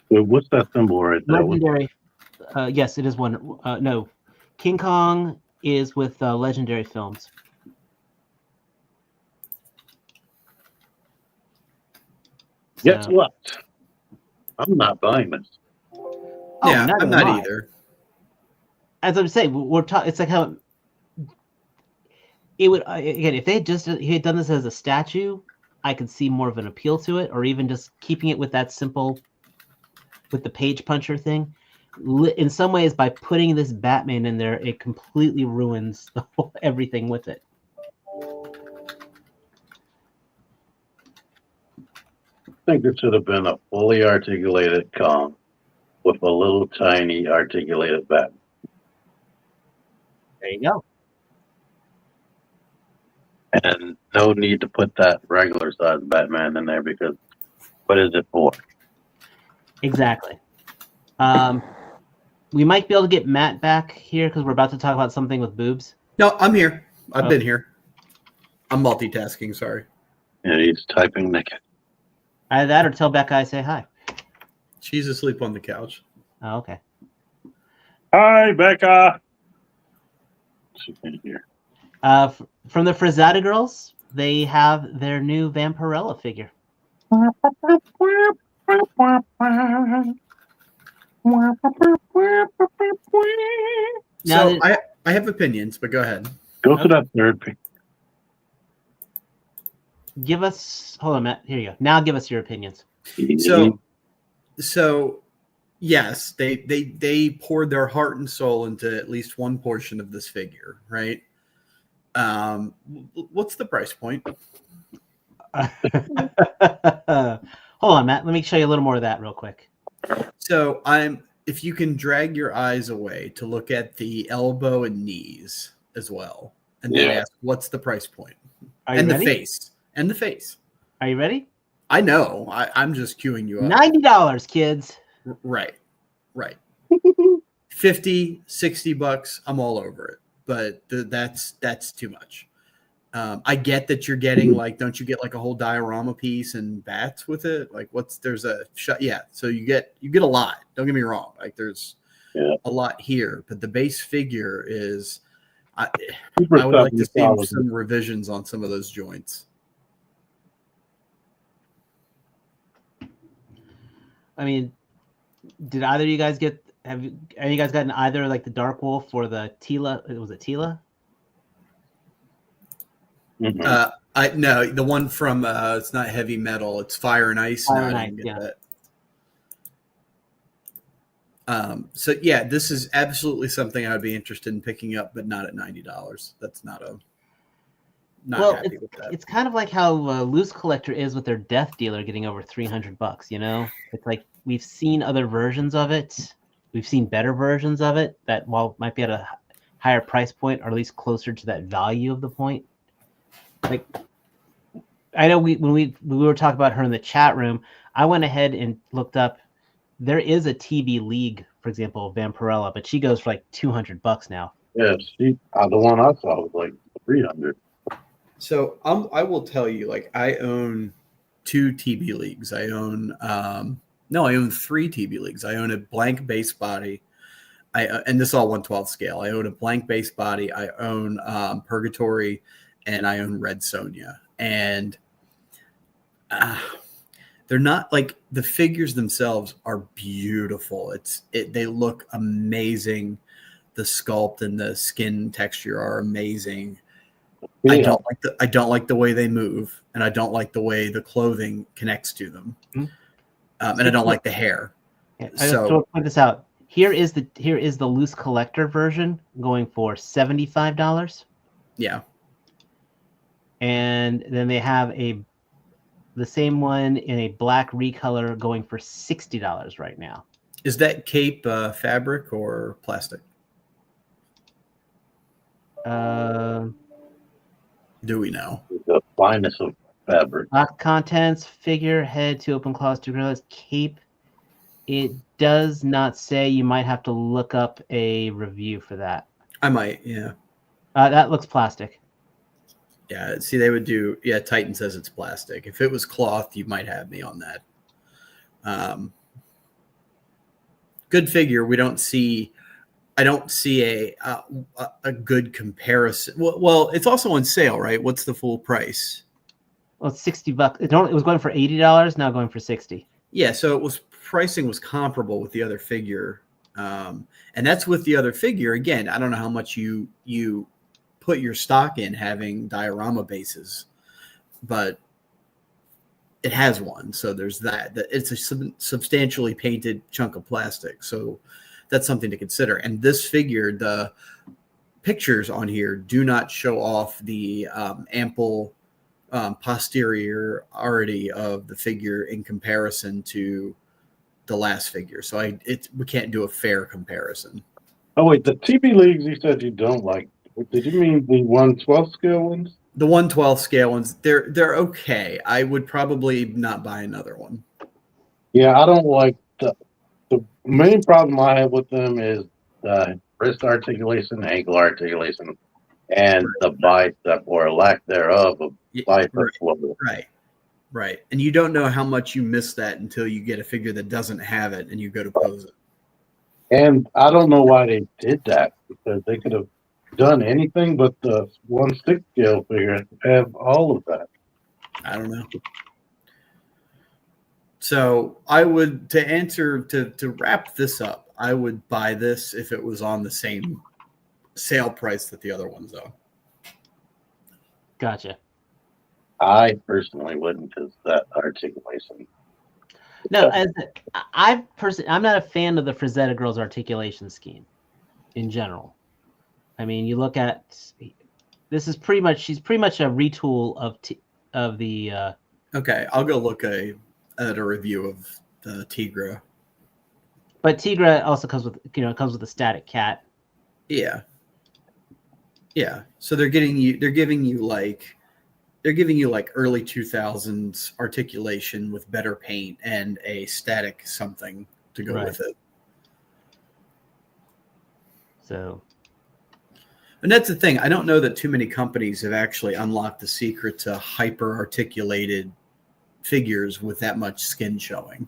What's that symbol right there? Legendary. Yes, it is one. No, King Kong is with Legendary Films. Guess what? I'm not buying this. Yeah, I'm not either. As I'm saying, we're talking. It's like how it would again if he had done this as a statue, I could see more of an appeal to it, or even just keeping it with that simple, with the page puncher thing. In some ways, by putting this Batman in there, it completely ruins everything with it. I think it should have been a fully articulated Kong with a little tiny articulated Batman. There you go. And no need to put that regular size Batman in there because what is it for? Exactly. We might be able to get Matt back here because we're about to talk about something with boobs. No, I'm here. I've been here. I'm multitasking. Sorry. Yeah, he's typing naked. Either that or tell Becca I say hi. She's asleep on the couch. Oh, okay. Hi, Becca. She's in here. From the Frizzata Girls, they have their new Vampirella figure. So I have opinions, but go ahead. Go to that third pic. Give us, hold on, Matt. Here you go. Now give us your opinions. So yes, they poured their heart and soul into at least one portion of this figure, right? What's the price point? Hold on, Matt. Let me show you a little more of that real quick. So if you can drag your eyes away to look at the elbow and knees as well, and then ask what's the price point, and the face, and the face. Are you ready? I know. I'm just queuing you up. $90, kids. Right. 50, $60. I'm all over it. But that's too much. I get that you're getting don't you get like a whole diorama piece and bats with it? Like there's a shot. Yeah. So you get a lot. Don't get me wrong. Like there's a lot here, but the base figure is, I would like to see some revisions on some of those joints. I mean, did either of you guys have you guys gotten either like the Dark Wolf or the Tila? Was it Tila? Mm-hmm. No, the one from it's not Heavy Metal, it's Fire and Ice. Fire and Ice, yeah. So yeah, this is absolutely something I would be interested in picking up, but not at $90. That's not happy with that. It's kind of like how Loose Collector is with their Death Dealer getting over $300. You know, it's like we've seen other versions of it. We've seen better versions of it that, while might be at a higher price point, or at least closer to that value of the point. Like, I know when we were talking about her in the chat room, I went ahead and looked up. There is a TB League, for example, Vampirella, but she goes for like $200 now. Yeah, the one I saw was like $300. So I will tell you, like, I own 2 TB Leagues. I own I own 3 TB Leagues. I own a blank base body. And this is all 1/12 scale. I own a blank base body. I own Purgatory, and I own Red Sonja. And they're not like, the figures themselves are beautiful. They look amazing. The sculpt and the skin texture are amazing. Yeah. I don't like the way they move, and I don't like the way the clothing connects to them. Mm-hmm. And I don't like the hair. Yeah, I just want to point this out. Here is the Loose Collector version going for $75. Yeah. And then they have the same one in a black recolor going for $60 right now. Is that cape fabric or plastic? Do we know? The finest of fabric. Contents, figure, head, 2 open claws, 2 gorillas, cape. It does not say. You might have to look up a review for that. I might, yeah. That looks plastic. Yeah, see, they would do. Yeah, Titan says it's plastic. If it was cloth, you might have me on that. Good figure. I don't see a good comparison. Well, it's also on sale, right? What's the full price? Well, it's $60. It was going for $80. Now going for $60. Yeah, so pricing was comparable with the other figure, and that's with the other figure. Again, I don't know how much you put your stock in having diorama bases, but it has one. So there's that. It's a substantially painted chunk of plastic. So that's something to consider. And this figure, the pictures on here do not show off the ample posteriority of the figure in comparison to the last figure. So we can't do a fair comparison. Oh wait, the TV leagues you said you don't like. Did you mean the 1/12 scale ones? The 1/12 scale ones, they're okay. I would probably not buy another one. Yeah, I don't like the main problem I have with them is the wrist articulation, ankle articulation, and the bicep or lack thereof of bicep level. Right. And you don't know how much you miss that until you get a figure that doesn't have it and you go to pose it. And I don't know why they did that, because they could have done anything but the 1/6 scale figure have all of that. I don't know. So I would, to wrap this up, I would buy this if it was on the same sale price that the other ones, though. Gotcha. I personally wouldn't, because that articulation. No, I'm not a fan of the Frazetta Girls articulation scheme in general. I mean, you look at she's pretty much a retool of the. Okay, I'll go look at a review of the Tigra. But Tigra also comes with a static cat. Yeah. So they're giving you like early 2000s articulation with better paint and a static something to go with it. So, and that's the thing. I don't know that too many companies have actually unlocked the secret to hyper articulated figures with that much skin showing.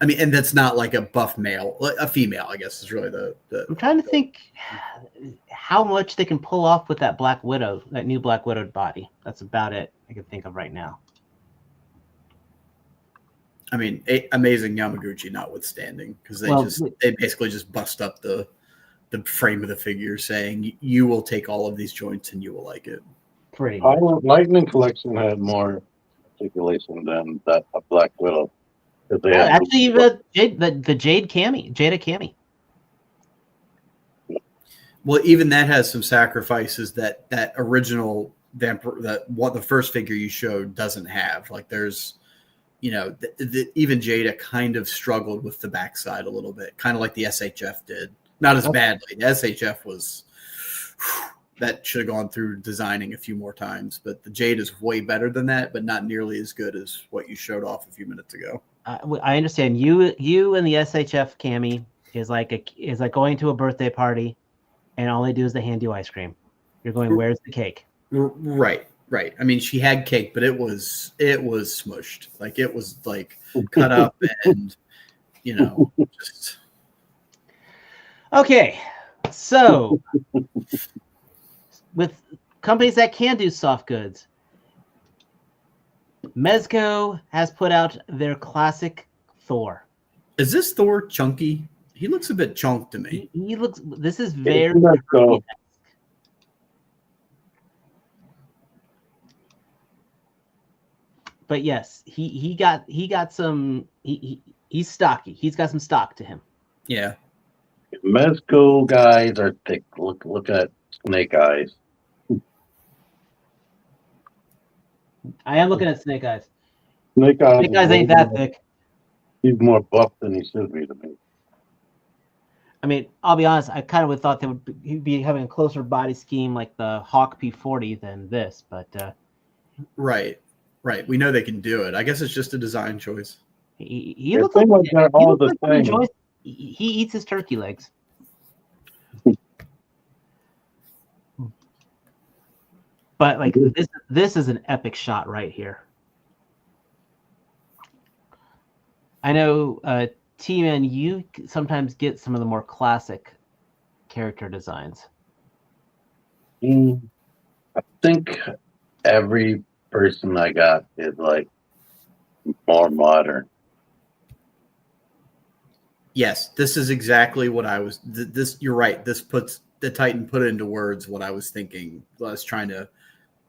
I mean, and that's not like a buff male, a female, I guess is really the I'm trying to think how much they can pull off with that Black Widow, that new Black Widow body. That's about it I can think of right now. I mean, Amazing Yamaguchi notwithstanding, because they basically just bust up the frame of the figure saying you will take all of these joints and you will like it. Pretty much. Lightning Collection had more articulation than that Black Widow. Actually, the Jada Cami. Well, even that has some sacrifices that original the first figure you showed doesn't have. Like there's, even Jada kind of struggled with the backside a little bit, kind of like the SHF did. Not as badly. The SHF was that should have gone through designing a few more times, but the Jade is way better than that, but not nearly as good as what you showed off a few minutes ago. I understand you and the SHF Cami is like going to a birthday party, and all they do is they hand you ice cream. You're going, where's the cake? Right. I mean, she had cake, but it was smushed. Like it was like cut up and just. Okay, so with companies that can do soft goods, Mezco has put out their classic Thor. Is this Thor chunky? He looks a bit chunk to me. He looks. This is very. But yes, he got some. He's stocky. He's got some stock to him. Yeah. Mezco guys are thick. Look at Snake Eyes. I am looking at Snake Eyes. Snake Eyes ain't that thick. He's more buff than he should be to me. I mean, I'll be honest. I kind of thought he'd be having a closer body scheme like the Hawk P40 than this, but right. We know they can do it. I guess it's just a design choice. He looks like they're all the same. He eats his turkey legs. But like this is an epic shot right here. I know, T-Man, you sometimes get some of the more classic character designs. I think every person I got is like more modern. Yes, this is exactly what I was. You're right. This the Titan put into words what I was thinking. I was trying to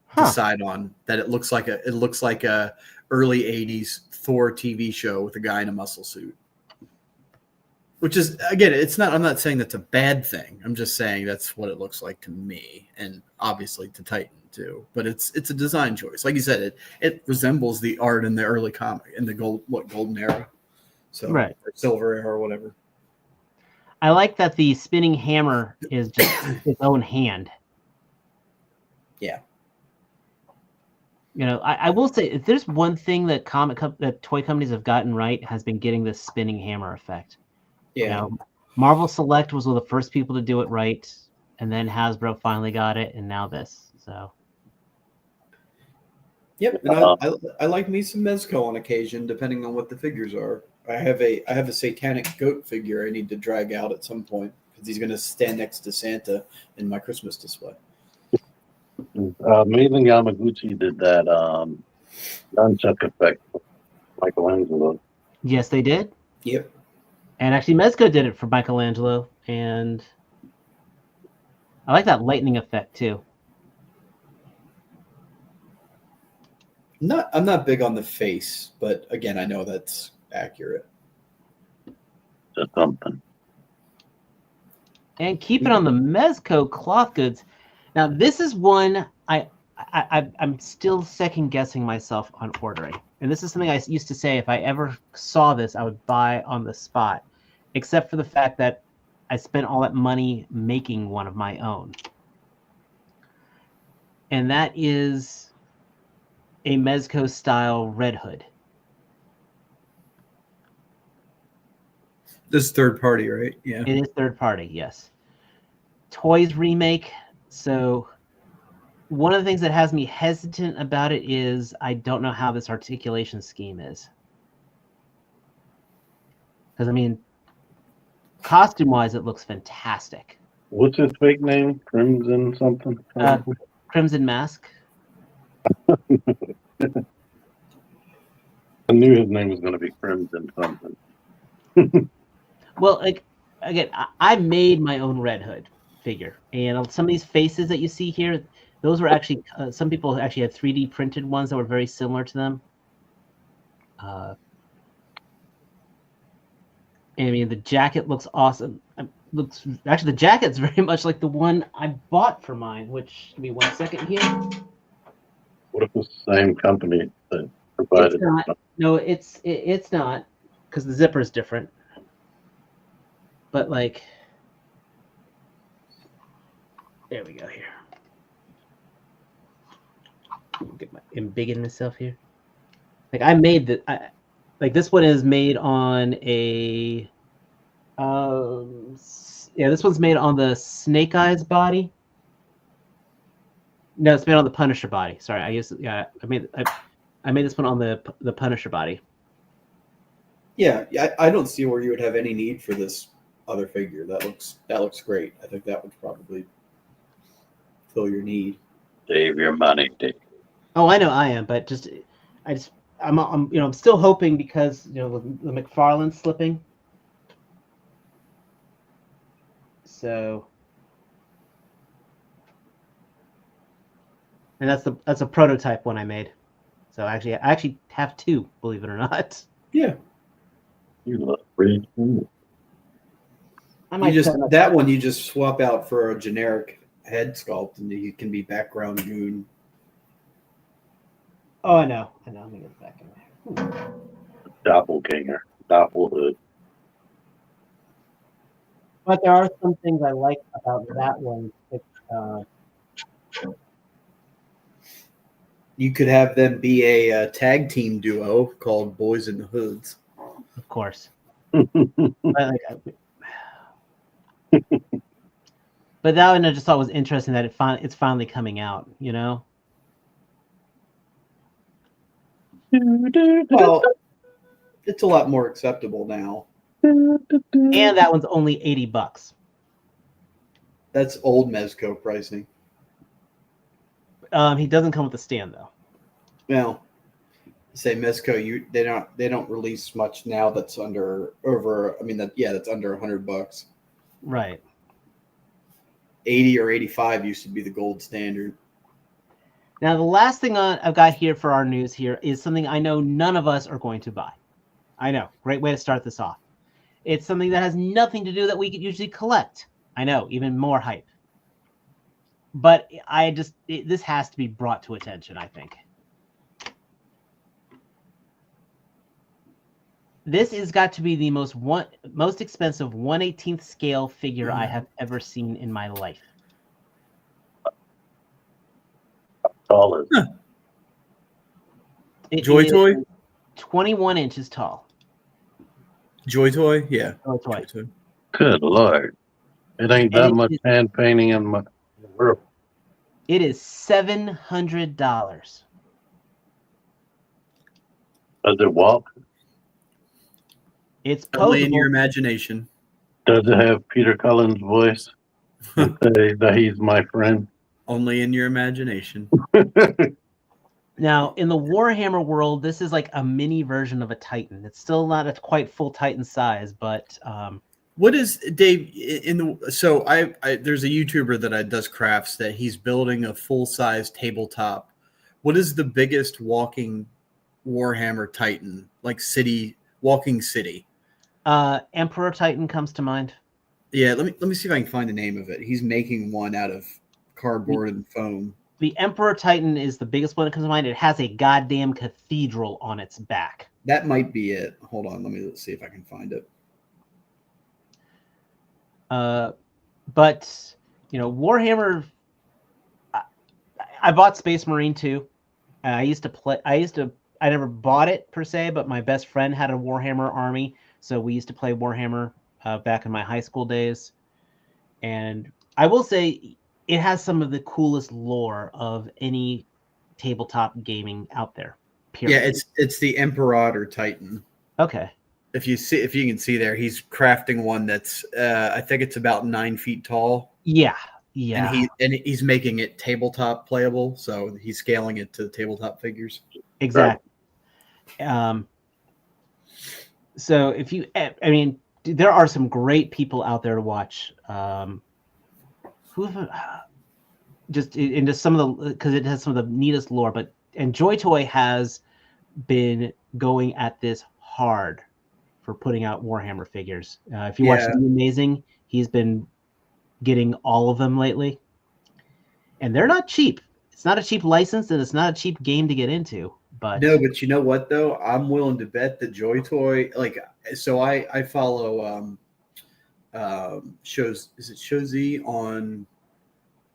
Huh. decide on that. It looks like a early 80s Thor TV show with a guy in a muscle suit. Which is, again, I'm not saying that's a bad thing. I'm just saying that's what it looks like to me, and obviously to Titan too. But it's a design choice. Like you said, it resembles the art in the early comic, in the golden era. So, Right. or silver era or whatever. I like that the spinning hammer is just its own hand. Yeah. You know, I will say, if there's one thing that that toy companies have gotten right, has been getting this spinning hammer effect. Yeah. You know, Marvel Select was one of the first people to do it right, and then Hasbro finally got it, and now this. So. Yep, and I like me some Mezco on occasion, depending on what the figures are. I have a satanic goat figure I need to drag out at some point because he's going to stand next to Santa in my Christmas display. Amazing Yamaguchi did that nunchuck effect for Michelangelo. Yes, they did. Yep. And actually, Mezco did it for Michelangelo, and I like that lightning effect too. I'm not big on the face, but again, I know that's accurate. Just something. And keep it on the Mezco cloth goods. Now, this is one I'm still second guessing myself on ordering. And this is something I used to say, if I ever saw this, I would buy on the spot, except for the fact that I spent all that money making one of my own. And that is a Mezco style Red Hood. This is third party, right? Yeah. It is third party, yes. Toys remake. So one of the things that has me hesitant about it is I don't know how this articulation scheme is. Because, I mean, costume-wise, it looks fantastic. What's his fake name? Crimson something? Crimson Mask. I knew his name was going to be Crimson something. Well, like, again, I made my own Red Hood figure. And some of these faces that you see here, those were actually, some people actually had 3D printed ones that were very similar to them. I mean, the jacket looks awesome. Actually, the jacket's very much like the one I bought for mine, which, give me 1 second here. What if it's the same company that provided It's not. No, it's not, because the zipper is different. But, like, there we go here. I'm bigging myself here. Like, I made the, like, this one is made on a, yeah, this one's made on the Snake Eyes body. No, it's made on the Punisher body. Sorry, I made this one on the Punisher body. Yeah, I don't see where you would have any need for this other figure. That looks great. I think that would probably fill your need. Save your money, Dave. Oh, I know I am, but I'm still hoping because, you know, the McFarlane slipping. So, and that's a prototype one I made. So I actually have two, believe it or not. Yeah. You look pretty cool. You just swap out for a generic head sculpt, and you can be background goon. Oh, I know. Let me get back in there. Doppelganger, Doppelhood. But there are some things I like about that one. You could have them be a tag team duo called Boys in the Hoods. Of course. But that one I just thought was interesting that it's finally coming out, you know? Well, it's a lot more acceptable now. And that one's only $80. That's old Mezco pricing. He doesn't come with a stand though. Well, say Mezco, they don't release much now that's under $100. Right. 80 or 85 used to be the gold standard. Now, the last thing I've got here for our news here is something I know none of us are going to buy. I know, great way to start this off. It's something that has nothing to do that we could usually collect. I know, even more hype. But this has to be brought to attention, I think. This has got to be the most expensive 1/18th scale figure I have ever seen in my life. Tall is it? It Joy is Toy? 21 inches tall. Joy Toy? Yeah. Joy Toy. Joy Toy. Good Lord. It ain't that much hand painting in the world. It is $700. Does it walk? It's Only in your posable. imagination. Does it have Peter Cullen's voice? And say that he's my friend? Only in your imagination. Now, in the Warhammer world, this is like a mini version of a Titan. It's still not a quite full Titan size, but What is Dave in the? So I there's a YouTuber that does crafts that he's building a full size tabletop. What is the biggest walking Warhammer Titan, like walking city? Emperor Titan comes to mind. Yeah, let me see if I can find the name of it. He's making one out of cardboard and foam. The Emperor Titan is the biggest one that comes to mind. It has a goddamn cathedral on its back. That might be it. Hold on, let me see if I can find it. But you know, Warhammer. I bought Space Marine too. I never bought it per se, but my best friend had a Warhammer army, so we used to play Warhammer back in my high school days. And I will say, it has some of the coolest lore of any tabletop gaming out there. Period. Yeah, it's the Imperator Titan. Okay. If you can see there, he's crafting one that's I think it's about 9 feet tall. Yeah. And he's making it tabletop playable, so he's scaling it to tabletop figures. Exactly. So if you, I mean, there are some great people out there to watch. Just some of the, because it has some of the neatest lore, and Joy Toy has been going at this hard for putting out Warhammer figures. If you watch The Amazing, he's been getting all of them lately, and they're not cheap. It's not a cheap license, and it's not a cheap game to get into. But no, but you know what though? I'm willing to bet that Joy Toy, like, so I follow shows. Is it Showzy on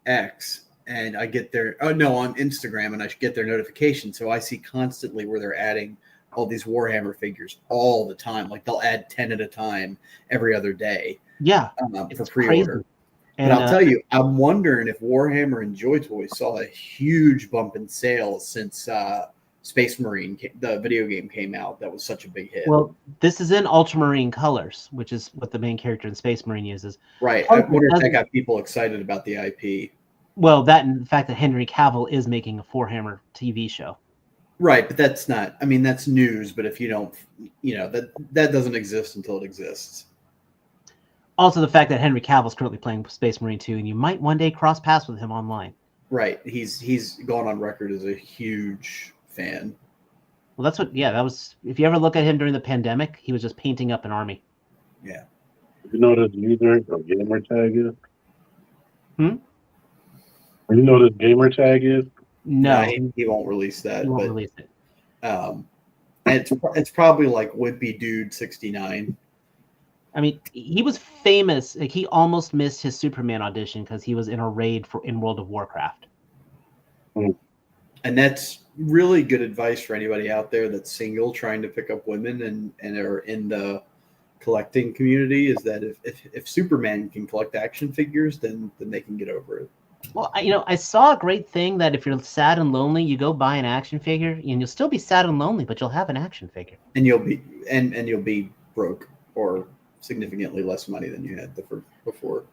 X? And I get on Instagram, and I get their notification. So I see constantly where they're adding all these Warhammer figures all the time. Like they'll add 10 at a time every other day. Yeah, for pre-order. And I'll tell you, I'm wondering if Warhammer and Joy Toy saw a huge bump in sales since Space Marine, the video game, came out. That was such a big hit. Well, this is in ultramarine colors, which is what the main character in Space Marine uses. Right. I wonder if that got people excited about the IP. Well, that and the fact that Henry Cavill is making a Warhammer TV show. Right, but that's not, I mean, that's news, but if you don't, that doesn't exist until it exists. Also, the fact that Henry Cavill's currently playing Space Marine 2, and you might one day cross paths with him online. Right. He's gone on record as a huge fan. Well, that was, if you ever look at him during the pandemic, he was just painting up an army. Yeah. You know what his user or gamer tag is? You know what his gamer tag is? No. He won't release that. He won't release it. It's probably like Wimpy Dude 69. I mean, he was famous. Like, he almost missed his Superman audition because he was in a raid in World of Warcraft. And that's really good advice for anybody out there that's single, trying to pick up women and are in the collecting community, is that if Superman can collect action figures, then they can get over it. Well, I saw a great thing that if you're sad and lonely, you go buy an action figure, and you'll still be sad and lonely, but you'll have an action figure. And you'll be broke or significantly less money than you had before.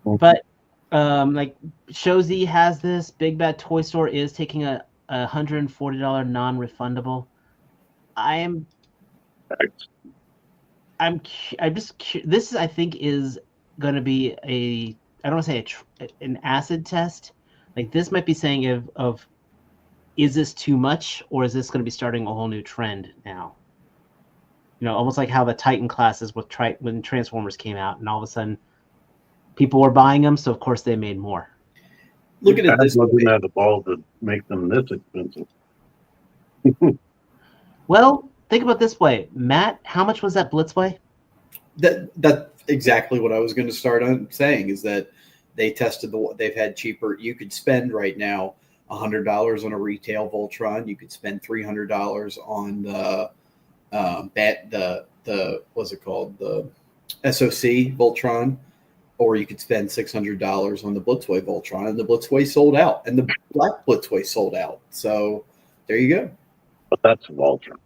But like Showzy has this. Big Bad Toy Store is taking a $140 non-refundable. This I think is going to be I don't want to say an acid test. Like this might be saying of is this too much, or is this going to be starting a whole new trend now? You know, almost like how the Titan classes with when Transformers came out, and all of a sudden people were buying them, so of course they made more. Look at it this way. Didn't have the balls to make them this expensive. Well, think about it this way, Matt. How much was that Blitzway? That's exactly what I was going to start on saying. Is that they tested they've had cheaper. You could spend right now $100 on a retail Voltron. You could spend $300 on the what's it called, the SOC Voltron, or you could spend $600 on the Blitzway Voltron, and the Blitzway sold out, and the Black Blitzway sold out. So there you go. But that's Voltron.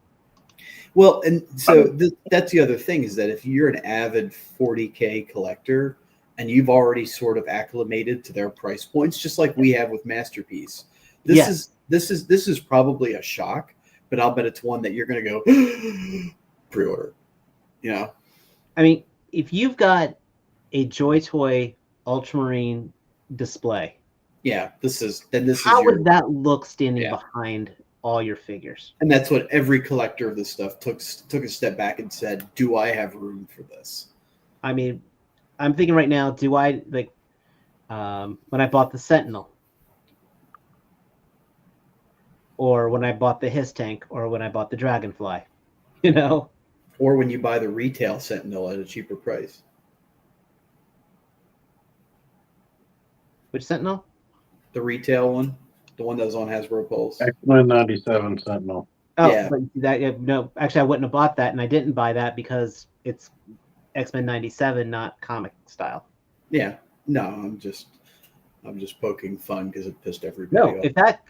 Well, and so that's the other thing, is that if you're an avid 40K collector and you've already sort of acclimated to their price points, just like we have with Masterpiece, this is probably a shock, but I'll bet it's one that you're going to go pre-order. You know, I mean, if you've got a Joy Toy Ultramarine display, how would that look standing behind all your figures? And that's what every collector of this stuff took a step back and said, do I have room for this? I mean, I'm thinking right now, do I like when I bought the Sentinel, or when I bought the Hiss Tank, or when I bought the Dragonfly, you know? Or when you buy the retail Sentinel at a cheaper price. Which Sentinel? The retail one. The one that was on Hasbro Pulse. X-Men 97 Sentinel. Oh, yeah. But no, actually, I wouldn't have bought that, and I didn't buy that because it's X-Men 97, not comic style. Yeah. No, I'm just poking fun because it pissed everybody off.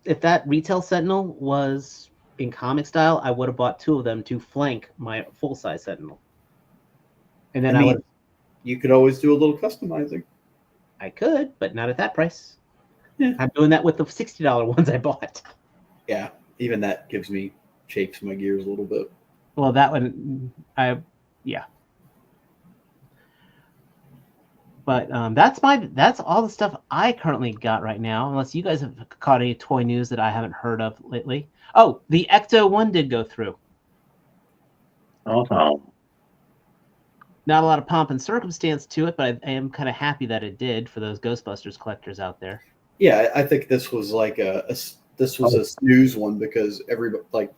If that retail Sentinel was in comic style, I would have bought two of them to flank my full-size Sentinel. And then you could always do a little customizing. I could, but not at that price. Yeah. I'm doing that with the $60 ones I bought. Yeah, even that shapes my gears a little bit. Well, that one, yeah. But that's all the stuff I currently got right now, unless you guys have caught any toy news that I haven't heard of lately. Oh, the Ecto 1 did go through. Oh. Not a lot of pomp and circumstance to it, but I am kind of happy that it did for those Ghostbusters collectors out there. Yeah, I think this was like a snooze one because everybody,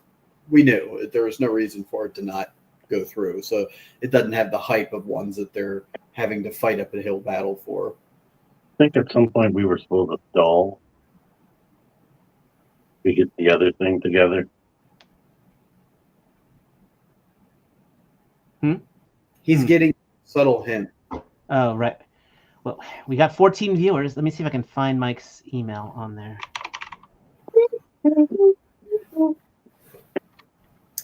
we knew there was no reason for it to not go through. So it doesn't have the hype of ones that they're having to fight up a hill battle for. I think at some point we were supposed to stall to get the other thing together. He's getting a subtle hint. Oh, right. Well, we got 14 viewers. Let me see if I can find Mike's email on there.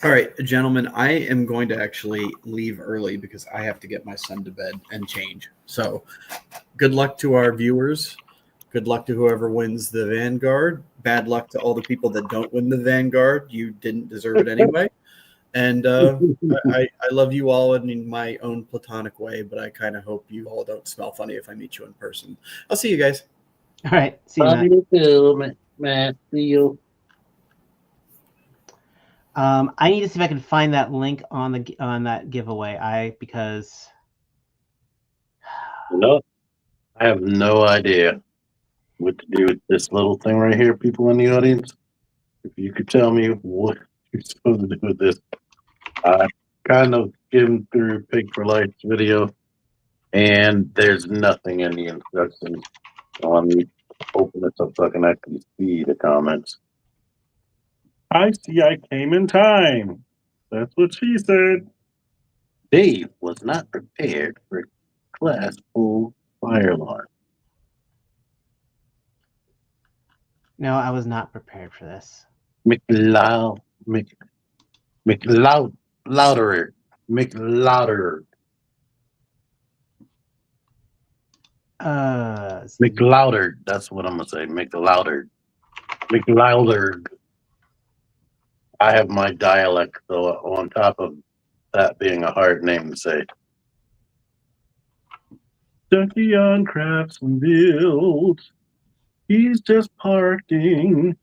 All right, gentlemen, I am going to actually leave early because I have to get my son to bed and change. So good luck to our viewers. Good luck to whoever wins the Vanguard. Bad luck to all the people that don't win the Vanguard. You didn't deserve it anyway. And I love you all in my own platonic way, but I kind of hope you all don't smell funny if I meet you in person. I'll see you guys. All right. See you, Matt. You too, Matt. See you. I need to see if I can find that link on that giveaway. Because no, I have no idea what to do with this little thing right here, people in the audience. If you could tell me what you're supposed to do with this. I kind of skimmed through Pig for Life's video, and there's nothing in the instructions. So I'm open this up so I can actually see the comments. I see I came in time. That's what she said. Dave was not prepared for class full fire alarm. No, I was not prepared for this. McLouder. McLouder. That's what I'm gonna say. McLouder. I have my dialect, so on top of that being a hard name to say. Junkion Crafts and Builds. He's just parking.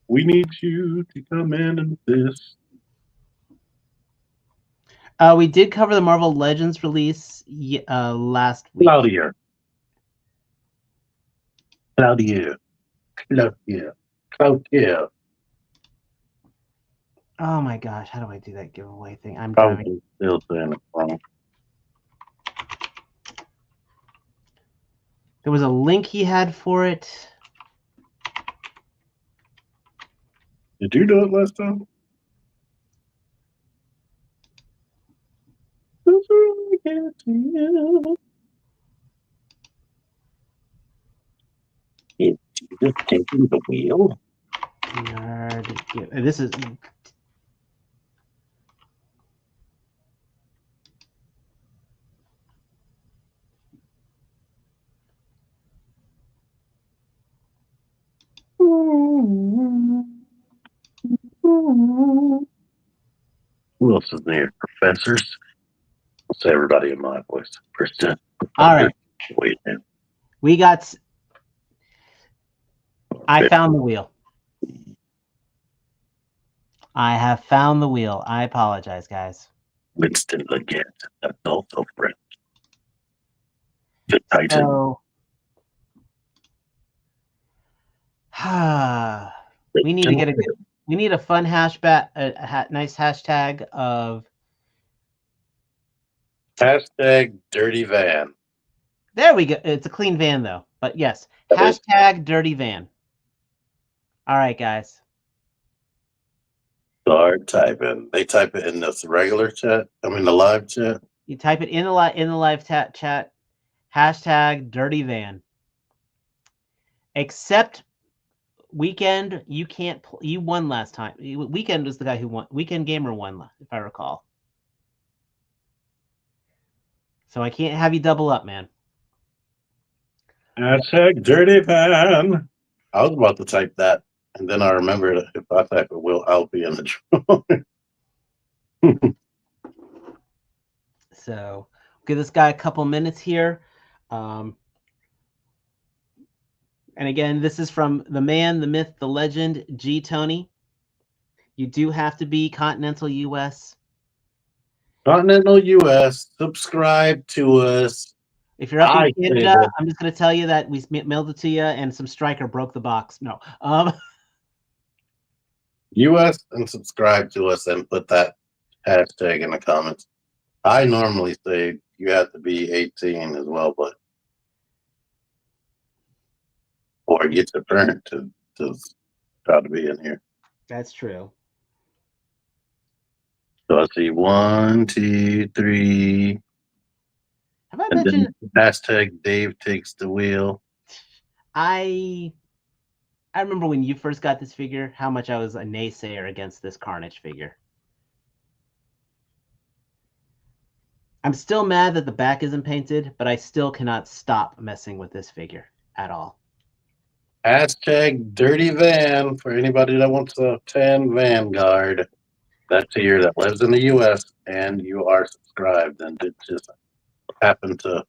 We need you to come in and assist. We did cover the Marvel Legends release last week. Claudia. Oh my gosh, how do I do that giveaway thing? I'm Probably driving. still saying it wrong. There was a link he had for it. Did you do it last time? It's just taking the wheel. This is. Who else is there? Professors? I'll say everybody in my voice. All right. Wait, man. We got. I found the wheel. I have found the wheel. I apologize, guys. Winston Leggett. That's also French. The Titan. So, we need to get we need a fun nice hashtag of. Hashtag dirty van. There we go. It's a clean van though, but yes, hashtag dirty van. All right, guys. Start typing. They type it in this regular chat. I mean the live chat. You type it in the live chat. Hashtag dirty van. Except Weekend, you can't. You won last time. Weekend was the guy who won. Weekend Gamer won, if I recall. So I can't have you double up, man. Hashtag dirty van. I was about to type that, and then I remembered if I type it, I'll be in the drawing. So give this guy a couple minutes here. And again, this is from the man, the myth, the legend, G. Tony. You do have to be continental U.S. Continental U.S. Subscribe to us. If you're up in Canada, I'm just going to tell you that we mailed it to you, and some striker broke the box. No. U.S. and subscribe to us and put that hashtag in the comments. I normally say you have to be 18 as well, but or get your parent to try to be in here. That's true. So I see 1, 2, 3. Have I mentioned hashtag Dave takes the wheel? I remember when you first got this figure, how much I was a naysayer against this Carnage figure. I'm still mad that the back isn't painted, but I still cannot stop messing with this figure at all. Hashtag dirty van for anybody that wants a tan Vanguard. That's here that lives in the U.S. and you are subscribed, and it just happened to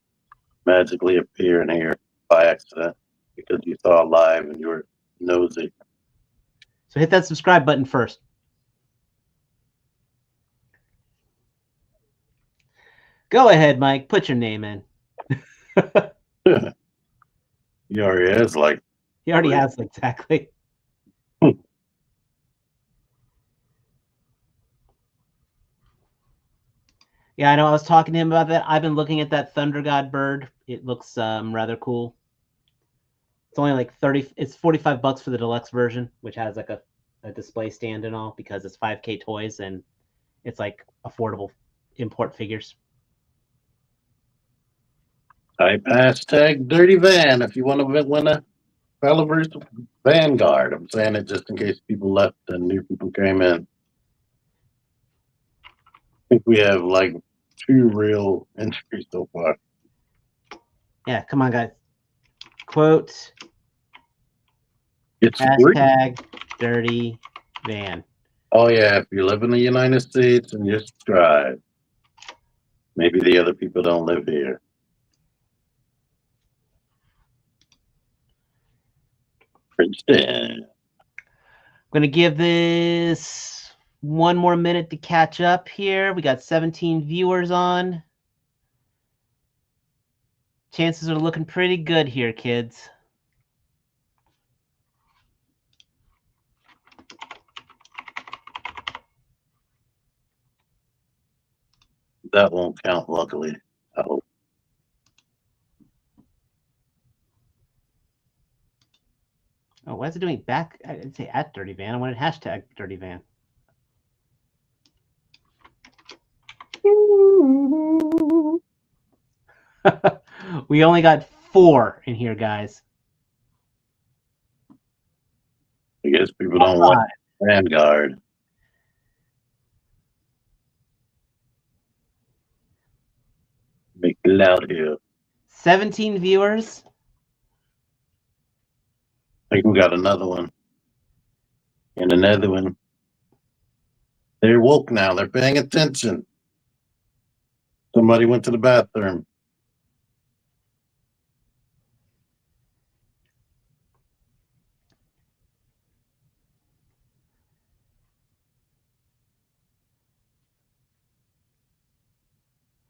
magically appear in here by accident because you saw live and you were nosy. So hit that subscribe button first. Go ahead, Mike. Put your name in. He already has like. He already has, exactly. Yeah, I know. I was talking to him about that. I've been looking at that Thunder God bird. It looks rather cool. It's only like it's $45 for the deluxe version, which has like a display stand and all, because it's 5K toys and it's like affordable import figures. Type hashtag dirty van if you want to win a Belarus Vanguard. I'm saying it just in case people left and new people came in. I think we have like 2 real entries so far. Yeah, come on, guys. Quote. It's hashtag dirty van. Oh yeah, if you live in the United States and you're subscribed, maybe the other people don't live here. Princeton. I'm going to give this one more minute to catch up here. We got 17 viewers on. Chances are looking pretty good here, kids. That won't count, luckily. I hope. Oh, why is it doing back? I'd say at Dirty Van. I wanted hashtag Dirty Van. We only got 4 in here, guys. I guess people don't want Vanguard. Make it loud here. 17 viewers. I think we got another one. And another one. They're woke now. They're paying attention. Somebody went to the bathroom.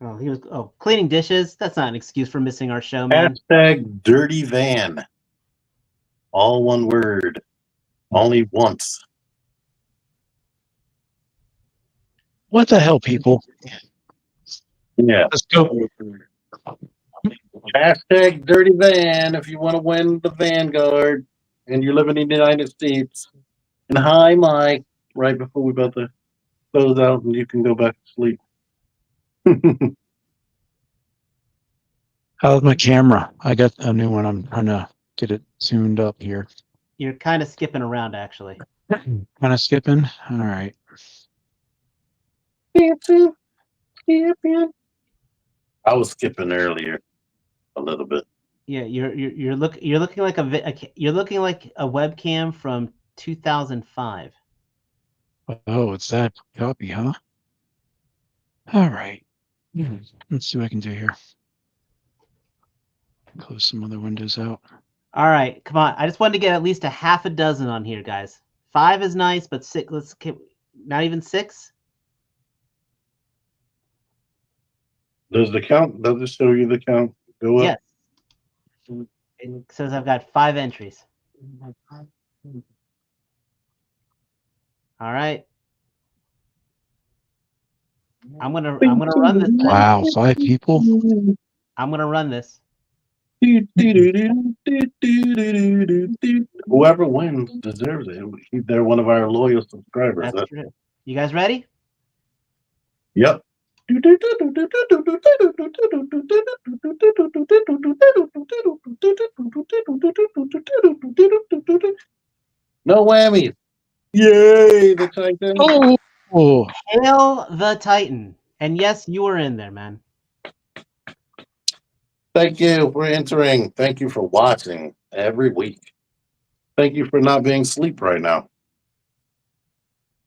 Oh, he was cleaning dishes. That's not an excuse for missing our show, man. Hashtag Dirty Van. All one word. Only once. What the hell, people? Yeah. Let's go. Hashtag Dirty Van if you want to win the Vanguard and you're living in the United States. And hi, Mike. Right before we're about to close out and you can go back to sleep. How's my camera? I got a new one. I'm trying to get it tuned up here. You're kind of skipping around, actually. Kind of skipping. All right. I was skipping earlier a little bit. Yeah, you're looking like you're looking like a webcam from 2005. Oh, it's that copy, huh? All right. Let's see what I can do here. Close some other windows out. All right, come on. I just wanted to get at least a half a dozen on here, guys. 5 is nice, but 6. Not even 6. Does the count? Does it show you the count go up? Yes. It says I've got 5 entries. All right. I'm gonna run this. Wow, 5 people. I'm gonna run this. Whoever wins deserves it. They're one of our loyal subscribers. That's true. You guys ready? Yep. No whammies. Yay, the Titan. Oh, Hail the Titan. And yes, you were in there, man. Thank you for entering. Thank you for watching every week. Thank you for not being asleep right now.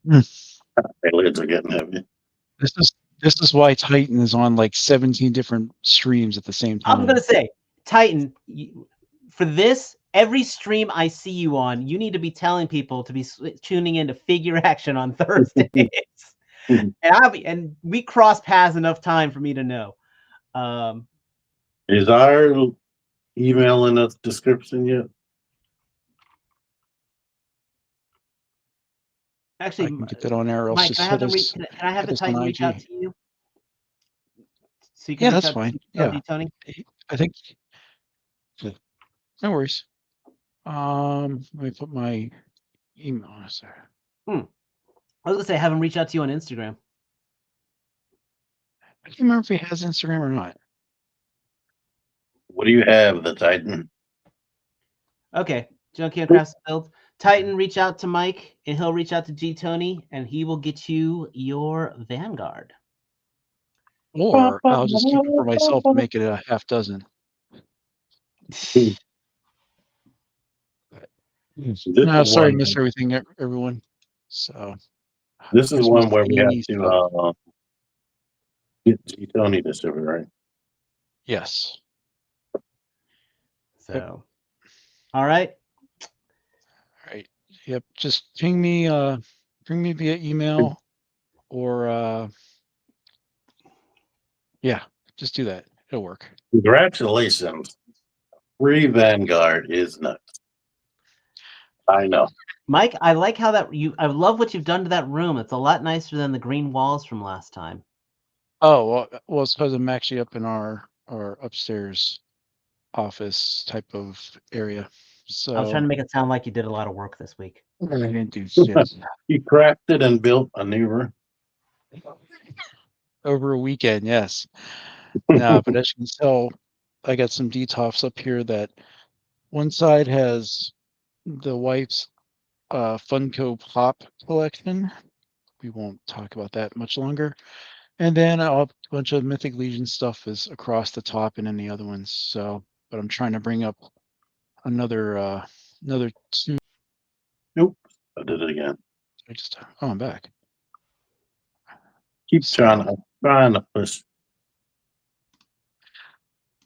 My lids are getting heavy. this is why Titan is on like 17 different streams at the same time. I'm gonna say, Titan, for this, every stream I see you on, you need to be telling people to be tuning into FigureAction on Thursdays. and we cross paths enough time for me to know. Is our email in the description yet? Actually, I can get that on there. Mike, can I have the Titan reach out to you? So you can that's fine. Yeah, Tony. I think. No worries. Let me put my email on there. I was gonna say, have him reach out to you on Instagram. I can't remember if he has Instagram or not. What do you have, the Titan? Okay, Junkion Crafts build. Titan, reach out to Mike, and he'll reach out to G Tony, and he will get you your Vanguard. Or I'll just keep it for myself and make it a half dozen. No, sorry, I missed everything, everyone. So this is one where we have to get G Tony to serve it, right? Yes. So, all right. Yep. Just ping me via email or yeah, just do that. It'll work. Congratulations. Free Vanguard is nuts. I know. Mike, I like how I love what you've done to that room. It's a lot nicer than the green walls from last time. Oh, well, it's because I'm actually up in our upstairs office type of area. So I was trying to make it sound like you did a lot of work this week. I didn't do shit. He crafted and built a new room. Over a weekend, yes. No, but as you can tell, I got some detops up here that one side has the wife's Funko Pop collection. We won't talk about that much longer. And then a bunch of Mythic Legion stuff is across the top and in the other ones. So, but I'm trying to bring up another two. Nope. I did it again. I'm back. Keep So, trying to push.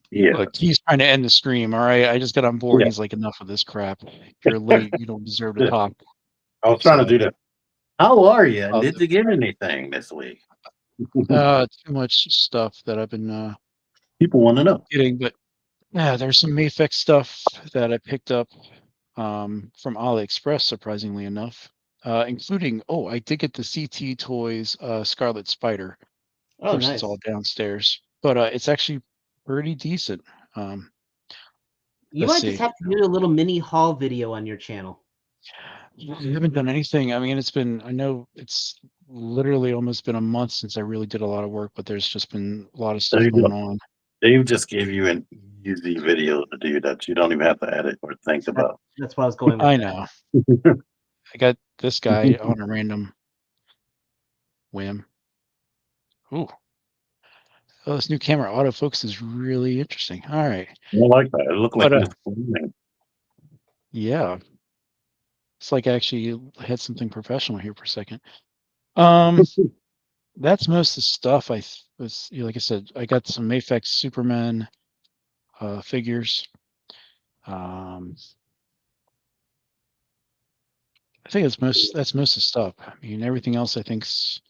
Yeah. look, he's trying to end the stream. All right, I just got on board. Yeah. He's like, enough of this crap. You're late. You don't deserve to talk. I was trying to do that. How are you? I'll Did do- you get anything this week? Too much stuff that I've been People want to know. getting, but yeah, there's some Mayfix stuff that I picked up from AliExpress, surprisingly enough, including I did get the CT Toys Scarlet Spider. Of Oh, course, nice. it's all downstairs, but it's actually pretty decent. You Let's might see. just have to do a little mini haul video on your channel. I haven't done anything. I mean, I know it's literally almost been a month since I really did a lot of work, but there's just been a lot of stuff There you going go. on. Dave just gave you an easy video to do that you don't even have to edit or think about. That's what I was going with. I know. I got this guy on a random whim. Ooh. Oh, this new camera autofocus is really interesting. All right. I like that. It looked like But, it's flaming. Yeah. It's like I actually had something professional here for a second. That's most of the stuff like I said, I got some Mayfix Superman figures. I think that's most of the stuff. I mean, everything else I think's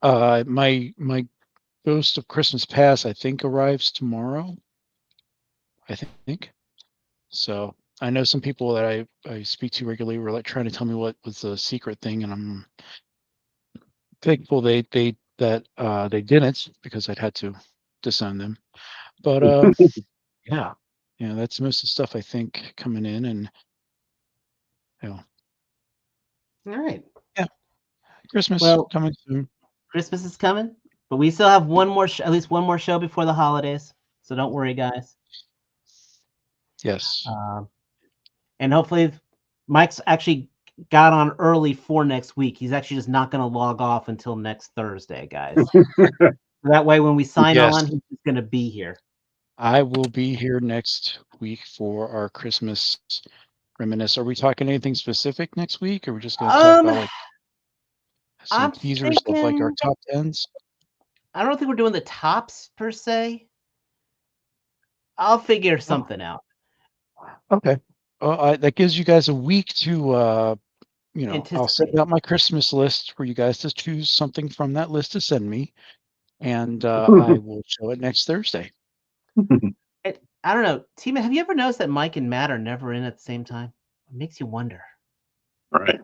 my Ghost of Christmas Past I think arrives tomorrow. I think. So I know some people that I speak to regularly were like trying to tell me what was the secret thing, and I'm thankful they didn't, because I'd had to disown them. But yeah, that's most of the stuff I think coming in, and All right. yeah, Christmas coming soon. Christmas is coming, but we still have at least one more show before the holidays. So don't worry, guys. Yes. And hopefully Mike's actually got on early for next week. He's actually just not going to log off until next Thursday, guys. That way, when we sign on, he's just going to be here. I will be here next week for our Christmas reminisce. Are we talking anything specific next week, or are we just going to talk about like some teasers of like our top 10s? I don't think we're doing the tops per se. I'll figure something out. Okay. Well, that gives you guys a week to I'll send out my Christmas list for you guys to choose something from that list to send me, and I will show it next Thursday. I don't know, Tima, have you ever noticed that Mike and Matt are never in at the same time? It makes you wonder. Right.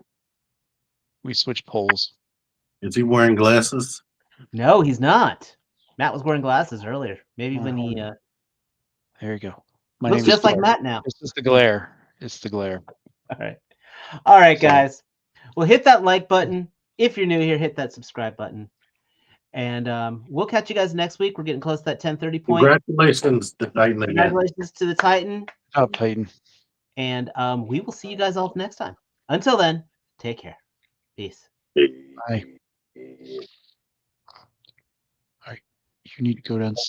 We switch poles. Is he wearing glasses? No, he's not. Matt was wearing glasses earlier. Maybe when he there you go. My looks name just like Matt now. This is the glare. It's the glare. All right, guys. Well, hit that like button. If you're new here, hit that subscribe button. And we'll catch you guys next week. We're getting close to that 10:30 point. Congratulations to Titan again. Congratulations to the Titan. Up, Titan. And we will see you guys all next time. Until then, take care. Peace. Bye. All right. You need to go downstairs.